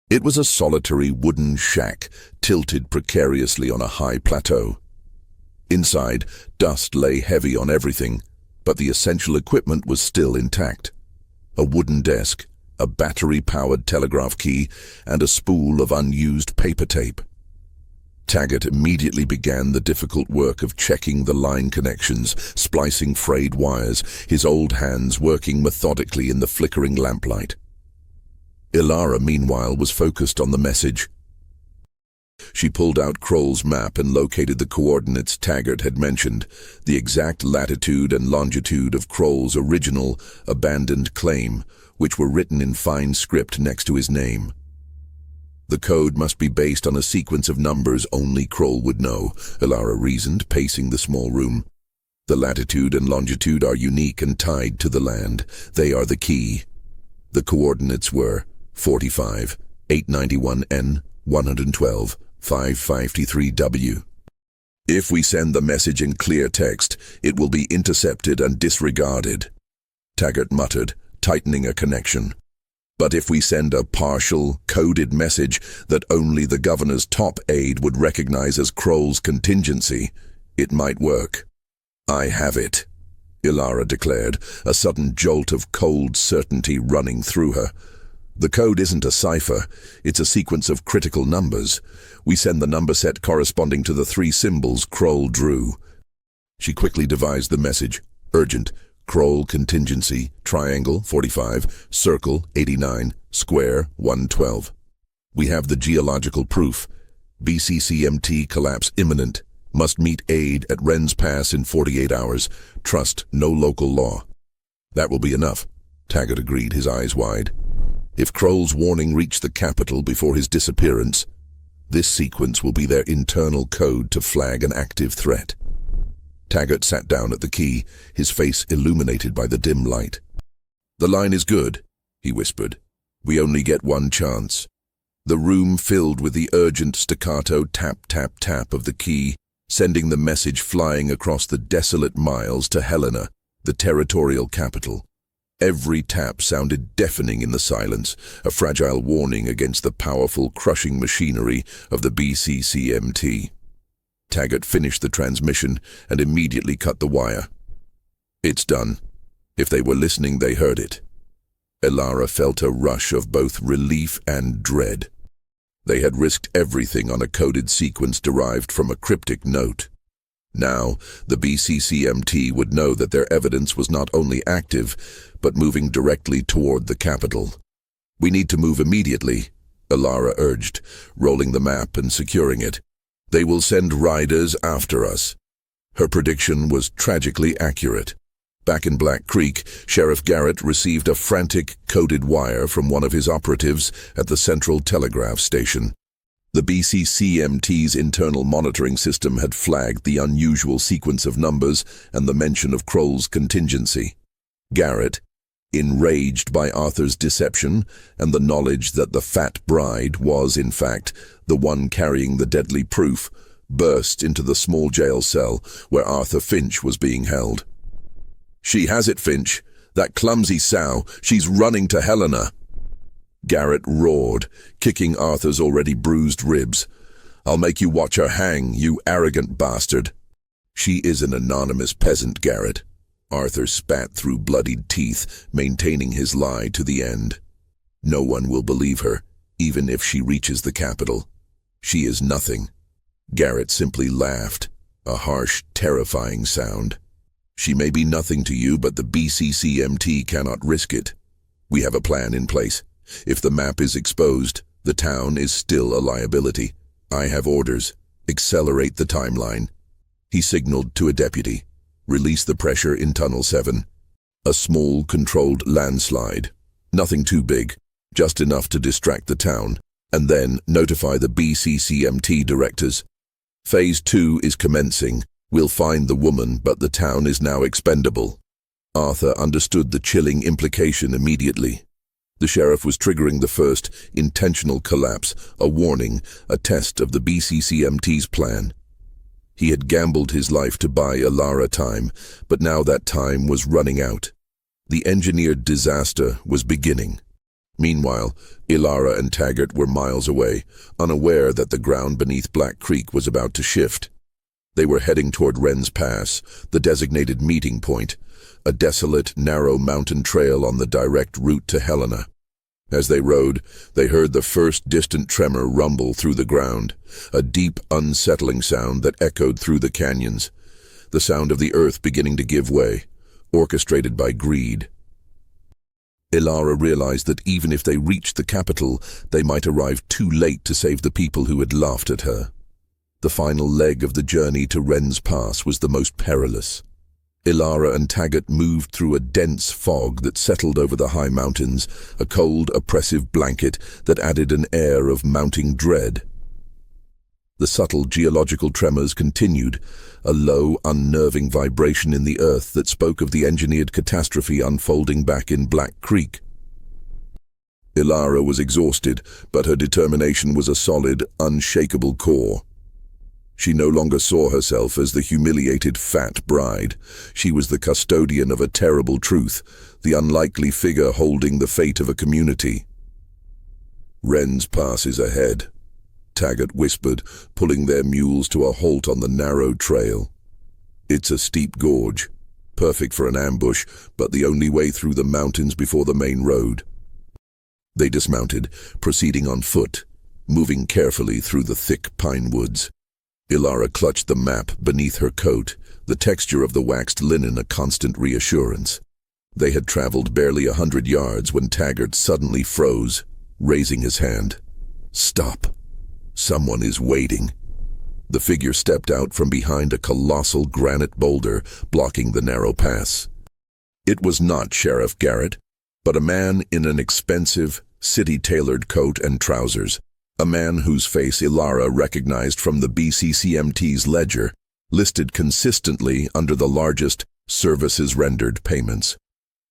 It was a solitary wooden shack tilted precariously on a high plateau. Inside, dust lay heavy on everything, but the essential equipment was still intact. A wooden desk, a battery-powered telegraph key, and a spool of unused paper tape. Taggart immediately began the difficult work of checking the line connections, splicing frayed wires, his old hands working methodically in the flickering lamplight. Alara, meanwhile, was focused on the message. She pulled out Kroll's map and located the coordinates Taggart had mentioned, the exact latitude and longitude of Kroll's original, abandoned claim, which were written in fine script next to his name. The code must be based on a sequence of numbers only Kroll would know, Alara reasoned, pacing the small room. The latitude and longitude are unique and tied to the land. They are the key. The coordinates were 45, 891N, 112, 553W. If we send the message in clear text, it will be intercepted and disregarded, Taggart muttered, tightening a connection. But if we send a partial, coded message that only the governor's top aide would recognize as Kroll's contingency, it might work. I have it, Alara declared, a sudden jolt of cold certainty running through her. The code isn't a cipher, it's a sequence of critical numbers. We send the number set corresponding to the 3 symbols Kroll drew. She quickly devised the message. Urgent. Kroll contingency, triangle 45, circle 89, square 112. We have the geological proof. BCCMT collapse imminent. Must meet aid at Wren's Pass in 48 hours. Trust no local law. That will be enough, Taggart agreed, his eyes wide. If Kroll's warning reached the capital before his disappearance, this sequence will be their internal code to flag an active threat. Taggart sat down at the key, his face illuminated by the dim light. The line is good, he whispered. We only get one chance. The room filled with the urgent staccato tap-tap-tap of the key, sending the message flying across the desolate miles to Helena, the territorial capital. Every tap sounded deafening in the silence, a fragile warning against the powerful, crushing machinery of the BCCMT. Taggart finished the transmission and immediately cut the wire. It's done. If they were listening, they heard it. Alara felt a rush of both relief and dread. They had risked everything on a coded sequence derived from a cryptic note. Now, the BCCMT would know that their evidence was not only active, but moving directly toward the capital. We need to move immediately, Alara urged, rolling the map and securing it. They will send riders after us. Her prediction was tragically accurate. Back in Black Creek, Sheriff Garrett received a frantic, coded wire from one of his operatives at the Central Telegraph Station. The BCCMT's internal monitoring system had flagged the unusual sequence of numbers and the mention of Kroll's contingency. Garrett, enraged by Arthur's deception and the knowledge that the fat bride was, in fact, the one carrying the deadly proof, burst into the small jail cell where Arthur Finch was being held. She has it, Finch. That clumsy sow. She's running to Helena. Garrett roared, kicking Arthur's already bruised ribs. I'll make you watch her hang, you arrogant bastard. She is an anonymous peasant, Garrett. Arthur spat through bloodied teeth, maintaining his lie to the end. No one will believe her, even if she reaches the capital. She is nothing. Garrett simply laughed, a harsh, terrifying sound. She may be nothing to you, but the BCCMT cannot risk it. We have a plan in place. If the map is exposed, the town is still a liability. I have orders. Accelerate the timeline. He signaled to a deputy. Release the pressure in Tunnel 7. A small, controlled landslide. Nothing too big, just enough to distract the town, and then notify the BCCMT directors. Phase 2 is commencing. We'll find the woman, but the town is now expendable. Arthur understood the chilling implication immediately. The sheriff was triggering the first intentional collapse, a warning, a test of the BCCMT's plan. He had gambled his life to buy Ilara time, but now that time was running out. The engineered disaster was beginning. Meanwhile, Ilara and Taggart were miles away, unaware that the ground beneath Black Creek was about to shift. They were heading toward Wren's Pass, the designated meeting point, a desolate, narrow mountain trail on the direct route to Helena. As they rode, they heard the first distant tremor rumble through the ground, a deep, unsettling sound that echoed through the canyons, the sound of the earth beginning to give way, orchestrated by greed. Ilara realized that even if they reached the capital, they might arrive too late to save the people who had laughed at her. The final leg of the journey to Wren's Pass was the most perilous. Ilara and Taggart moved through a dense fog that settled over the high mountains, a cold, oppressive blanket that added an air of mounting dread. The subtle geological tremors continued, a low, unnerving vibration in the earth that spoke of the engineered catastrophe unfolding back in Black Creek. Ilara was exhausted, but her determination was a solid, unshakable core. She no longer saw herself as the humiliated fat bride. She was the custodian of a terrible truth, the unlikely figure holding the fate of a community. "Wren's Pass is ahead," Taggart whispered, pulling their mules to a halt on the narrow trail. "It's a steep gorge, perfect for an ambush, but the only way through the mountains before the main road." They dismounted, proceeding on foot, moving carefully through the thick pine woods. Ilara clutched the map beneath her coat, the texture of the waxed linen a constant reassurance. They had traveled barely 100 yards when Taggart suddenly froze, raising his hand. "Stop. Someone is waiting." The figure stepped out from behind a colossal granite boulder blocking the narrow pass. It was not Sheriff Garrett, but a man in an expensive, city-tailored coat and trousers. A man whose face Ilara recognized from the BCCMT's ledger, listed consistently under the largest services rendered payments.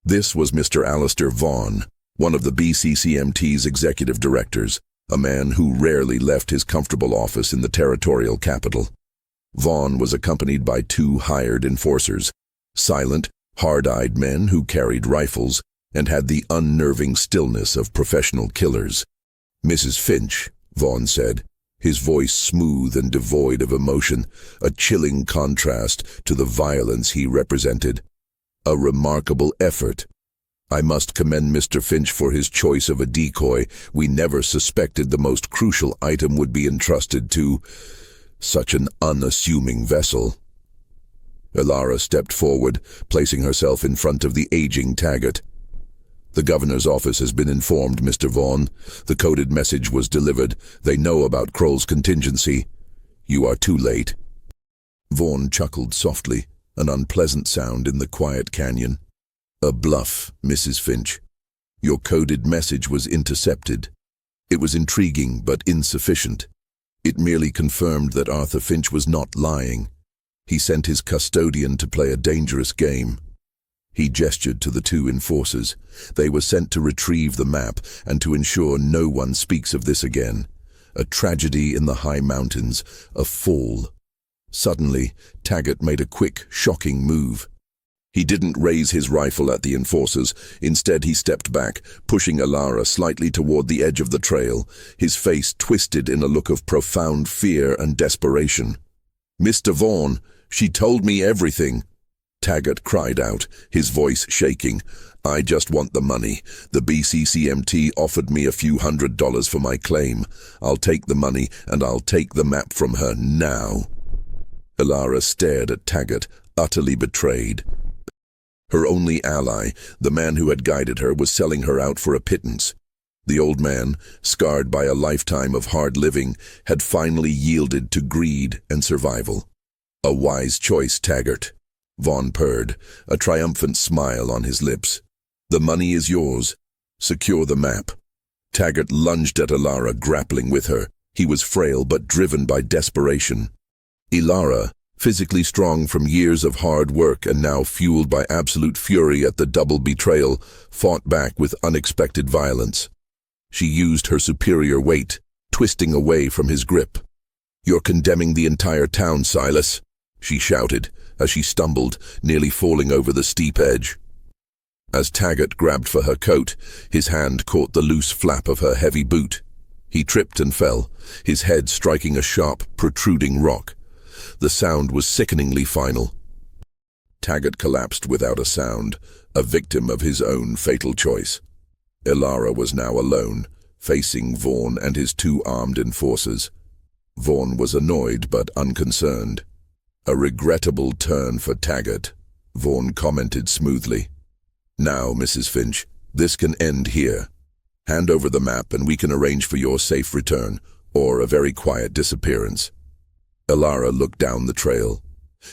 This was Mr. Alistair Vaughn, one of the BCCMT's executive directors, a man who rarely left his comfortable office in the territorial capital. Vaughn was accompanied by 2 hired enforcers, silent, hard-eyed men who carried rifles and had the unnerving stillness of professional killers. "Mrs. Finch," Vaughn said, his voice smooth and devoid of emotion, a chilling contrast to the violence he represented. "A remarkable effort. I must commend Mr. Finch for his choice of a decoy. We never suspected the most crucial item would be entrusted to such an unassuming vessel." Ilara stepped forward, placing herself in front of the aging Taggart. "The governor's office has been informed, Mr. Vaughn. The coded message was delivered. They know about Kroll's contingency. You are too late." Vaughn chuckled softly, an unpleasant sound in the quiet canyon. "A bluff, Mrs. Finch. Your coded message was intercepted. It was intriguing but insufficient. It merely confirmed that Arthur Finch was not lying. He sent his custodian to play a dangerous game." He gestured to the 2 enforcers. "They were sent to retrieve the map and to ensure no one speaks of this again. A tragedy in the high mountains, a fall." Suddenly, Taggart made a quick, shocking move. He didn't raise his rifle at the enforcers. Instead, he stepped back, pushing Ilara slightly toward the edge of the trail, his face twisted in a look of profound fear and desperation. "Mr. Vaughn, she told me everything," Taggart cried out, his voice shaking. "I just want the money. The BCCMT offered me a few $100s for my claim. I'll take the money, and I'll take the map from her now." Ilara stared at Taggart, utterly betrayed. Her only ally, the man who had guided her, was selling her out for a pittance. The old man, scarred by a lifetime of hard living, had finally yielded to greed and survival. "A wise choice, Taggart," Vaughn purred, a triumphant smile on his lips. "The money is yours. Secure the map. Taggart lunged at Ilara, grappling with her. He was frail but driven by desperation. Ilara, physically strong from years of hard work and now fueled by absolute fury at the double betrayal, fought back with unexpected violence. She used her superior weight, twisting away from his grip. "You're condemning the entire town, Silas," she shouted as she stumbled, nearly falling over the steep edge. As Taggart grabbed for her coat, his hand caught the loose flap of her heavy boot. He tripped and fell, his head striking a sharp, protruding rock. The sound was sickeningly final. Taggart collapsed without a sound, a victim of his own fatal choice. Ilara was now alone, facing Vaughn and his two armed enforcers. Vaughn was annoyed but unconcerned. "A regrettable turn for Taggart," Vaughn commented smoothly. "Now, Mrs. Finch, this can end here. Hand over the map and we can arrange for your safe return, or a very quiet disappearance." Ilara looked down the trail.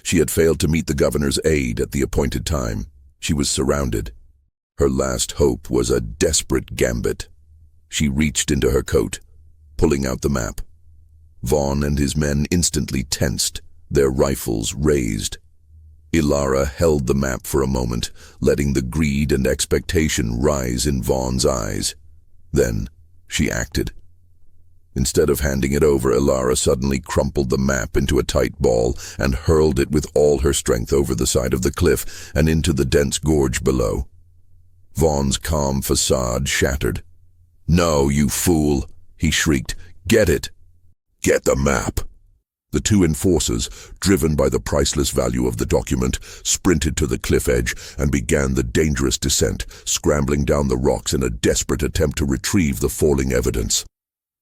She had failed to meet the governor's aide at the appointed time. She was surrounded. Her last hope was a desperate gambit. She reached into her coat, pulling out the map. Vaughn and his men instantly tensed, their rifles raised. Ilara held the map for a moment, letting the greed and expectation rise in Vaughn's eyes. Then she acted. Instead of handing it over, Ilara suddenly crumpled the map into a tight ball and hurled it with all her strength over the side of the cliff and into the dense gorge below. Vaughn's calm facade shattered. "No, you fool!" he shrieked. "Get it! Get the map!" The two enforcers, driven by the priceless value of the document, sprinted to the cliff edge and began the dangerous descent, scrambling down the rocks in a desperate attempt to retrieve the falling evidence.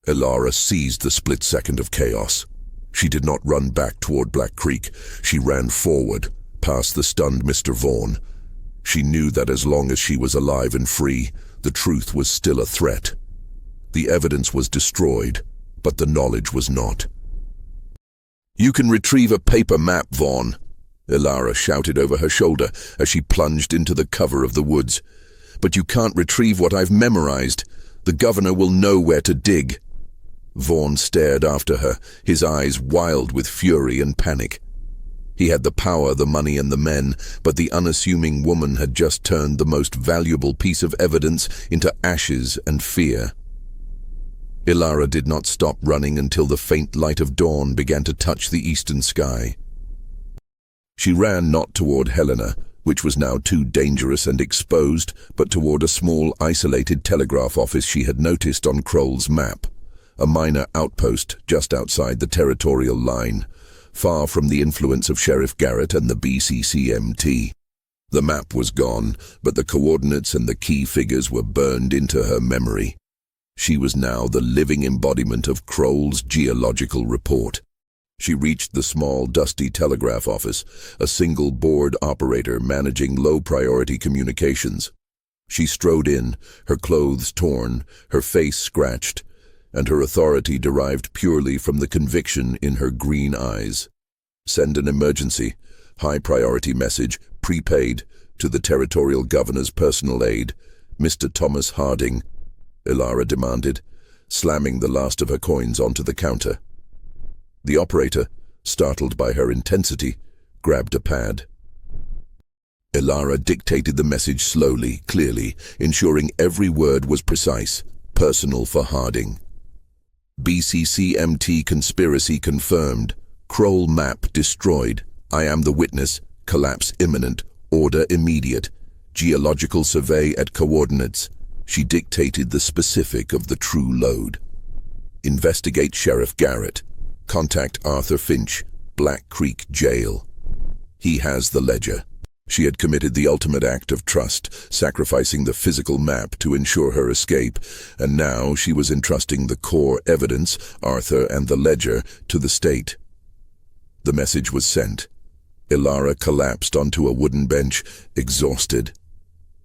Ilara seized the split second of chaos. She did not run back toward Black Creek. She ran forward, past the stunned Mr. Vaughn. She knew that as long as she was alive and free, the truth was still a threat. The evidence was destroyed, but the knowledge was not. "You can retrieve a paper map, Vaughn," Ilara shouted over her shoulder as she plunged into the cover of the woods. "But you can't retrieve what I've memorized. The governor will know where to dig." Vaughn stared after her, his eyes wild with fury and panic. He had the power, the money, and the men, but the unassuming woman had just turned the most valuable piece of evidence into ashes and fear. Ilara did not stop running until the faint light of dawn began to touch the eastern sky. She ran not toward Helena, which was now too dangerous and exposed, but toward a small, isolated telegraph office she had noticed on Kroll's map, a minor outpost just outside the territorial line, far from the influence of Sheriff Garrett and the BCCMT. The map was gone, but the coordinates and the key figures were burned into her memory. She was now the living embodiment of Kroll's geological report. She reached the small, dusty telegraph office, a single board operator managing low-priority communications. She strode in, her clothes torn, her face scratched, and her authority derived purely from the conviction in her green eyes. "Send an emergency, high-priority message, prepaid, to the territorial governor's personal aide, Mr. Thomas Harding," Ilara demanded, slamming the last of her coins onto the counter. The operator, startled by her intensity, grabbed a pad. Ilara dictated the message slowly, clearly, ensuring every word was precise, personal for Harding. "BCCMT conspiracy confirmed. Kroll map destroyed. I am the witness. Collapse imminent. Order immediate. Geological survey at coordinates." She dictated the specific of the true load. "Investigate Sheriff Garrett. Contact Arthur Finch, Black Creek Jail. He has the ledger." She had committed the ultimate act of trust, sacrificing the physical map to ensure her escape, and now she was entrusting the core evidence, Arthur and the ledger, to the state. The message was sent. Ilara collapsed onto a wooden bench, exhausted.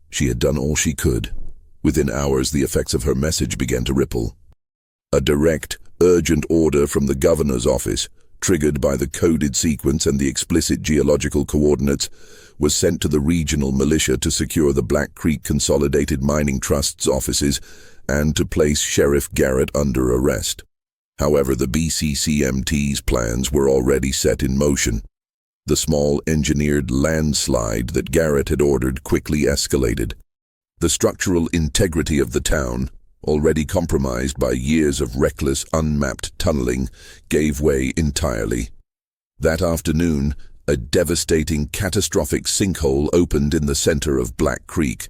She had done all she could. Within hours, the effects of her message began to ripple. A direct, urgent order from the governor's office, triggered by the coded sequence and the explicit geological coordinates, was sent to the regional militia to secure the Black Creek Consolidated Mining Trust's offices and to place Sheriff Garrett under arrest. However, the BCCMT's plans were already set in motion. The small engineered landslide that Garrett had ordered quickly escalated. The structural integrity of the town, already compromised by years of reckless, unmapped tunneling, gave way entirely. That afternoon, a devastating, catastrophic sinkhole opened in the center of Black Creek.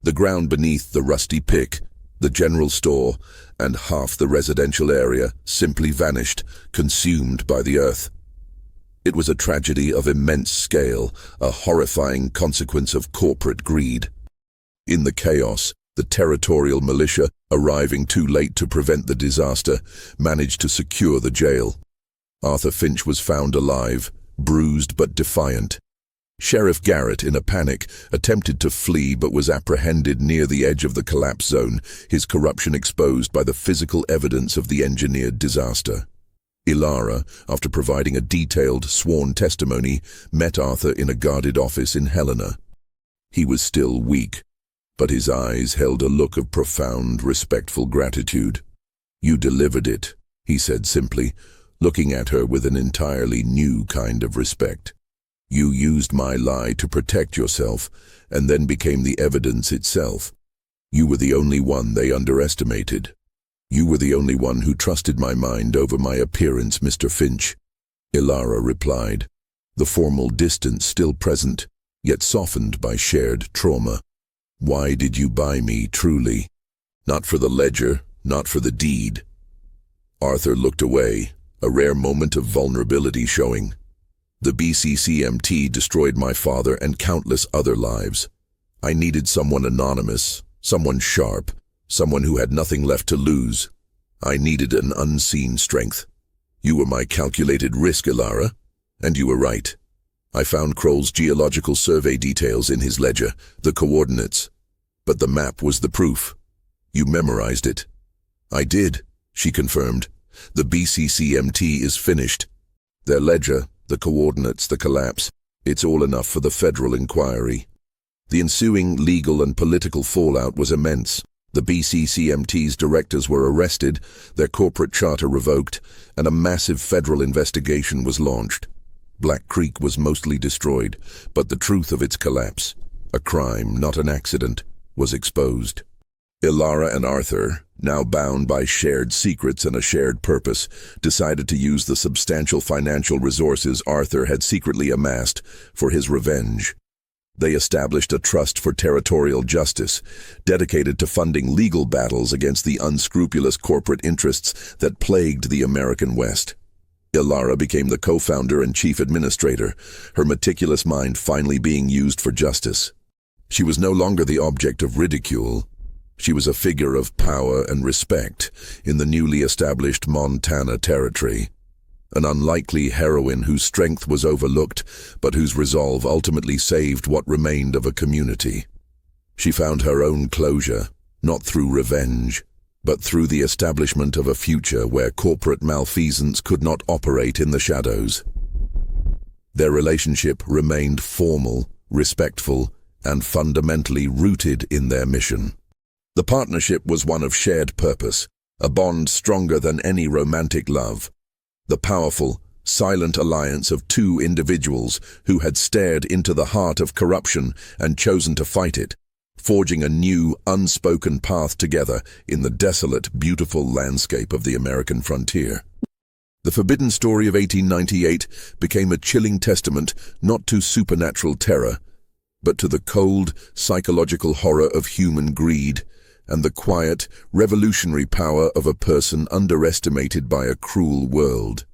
The ground beneath the rusty pick, the general store, and half the residential area simply vanished, consumed by the earth. It was a tragedy of immense scale, a horrifying consequence of corporate greed. In the chaos, the territorial militia, arriving too late to prevent the disaster, managed to secure the jail. Arthur Finch was found alive, bruised but defiant. Sheriff Garrett, in a panic, attempted to flee but was apprehended near the edge of the collapse zone, his corruption exposed by the physical evidence of the engineered disaster. Ilara, after providing a detailed, sworn testimony, met Arthur in a guarded office in Helena. He was still weak, but his eyes held a look of profound, respectful gratitude. "You delivered it," he said simply, looking at her with an entirely new kind of respect. "You used my lie to protect yourself, and then became the evidence itself. You were the only one they underestimated. You were the only one who trusted my mind over my appearance, Mr. Finch," Ilara replied, the formal distance still present, yet softened by shared trauma. "Why did you buy me, truly? Not for the ledger, not for the deed." Arthur looked away, a rare moment of vulnerability showing. "The BCCMT destroyed my father and countless other lives. I needed someone anonymous, someone sharp, someone who had nothing left to lose. I needed an unseen strength. You were my calculated risk, Ilara, and you were right. I found Kroll's geological survey details in his ledger, the coordinates. But the map was the proof. You memorized it." "I did," she confirmed. "The BCCMT is finished. Their ledger, the coordinates, the collapse, it's all enough for the federal inquiry." The ensuing legal and political fallout was immense. The BCCMT's directors were arrested, their corporate charter revoked, and a massive federal investigation was launched. Black Creek was mostly destroyed, but the truth of its collapse, a crime, not an accident, was exposed. Ilara and Arthur, now bound by shared secrets and a shared purpose, decided to use the substantial financial resources Arthur had secretly amassed for his revenge. They established a trust for territorial justice, dedicated to funding legal battles against the unscrupulous corporate interests that plagued the American West. Ilara became the co-founder and chief administrator, her meticulous mind finally being used for justice. She was no longer the object of ridicule. She was a figure of power and respect in the newly established Montana Territory. An unlikely heroine whose strength was overlooked, but whose resolve ultimately saved what remained of a community. She found her own closure, not through revenge, but through the establishment of a future where corporate malfeasance could not operate in the shadows. Their relationship remained formal, respectful, and fundamentally rooted in their mission. The partnership was one of shared purpose, a bond stronger than any romantic love. The powerful, silent alliance of two individuals who had stared into the heart of corruption and chosen to fight it, forging a new, unspoken path together in the desolate, beautiful landscape of the American frontier. The forbidden story of 1898 became a chilling testament not to supernatural terror, but to the cold, psychological horror of human greed and the quiet, revolutionary power of a person underestimated by a cruel world.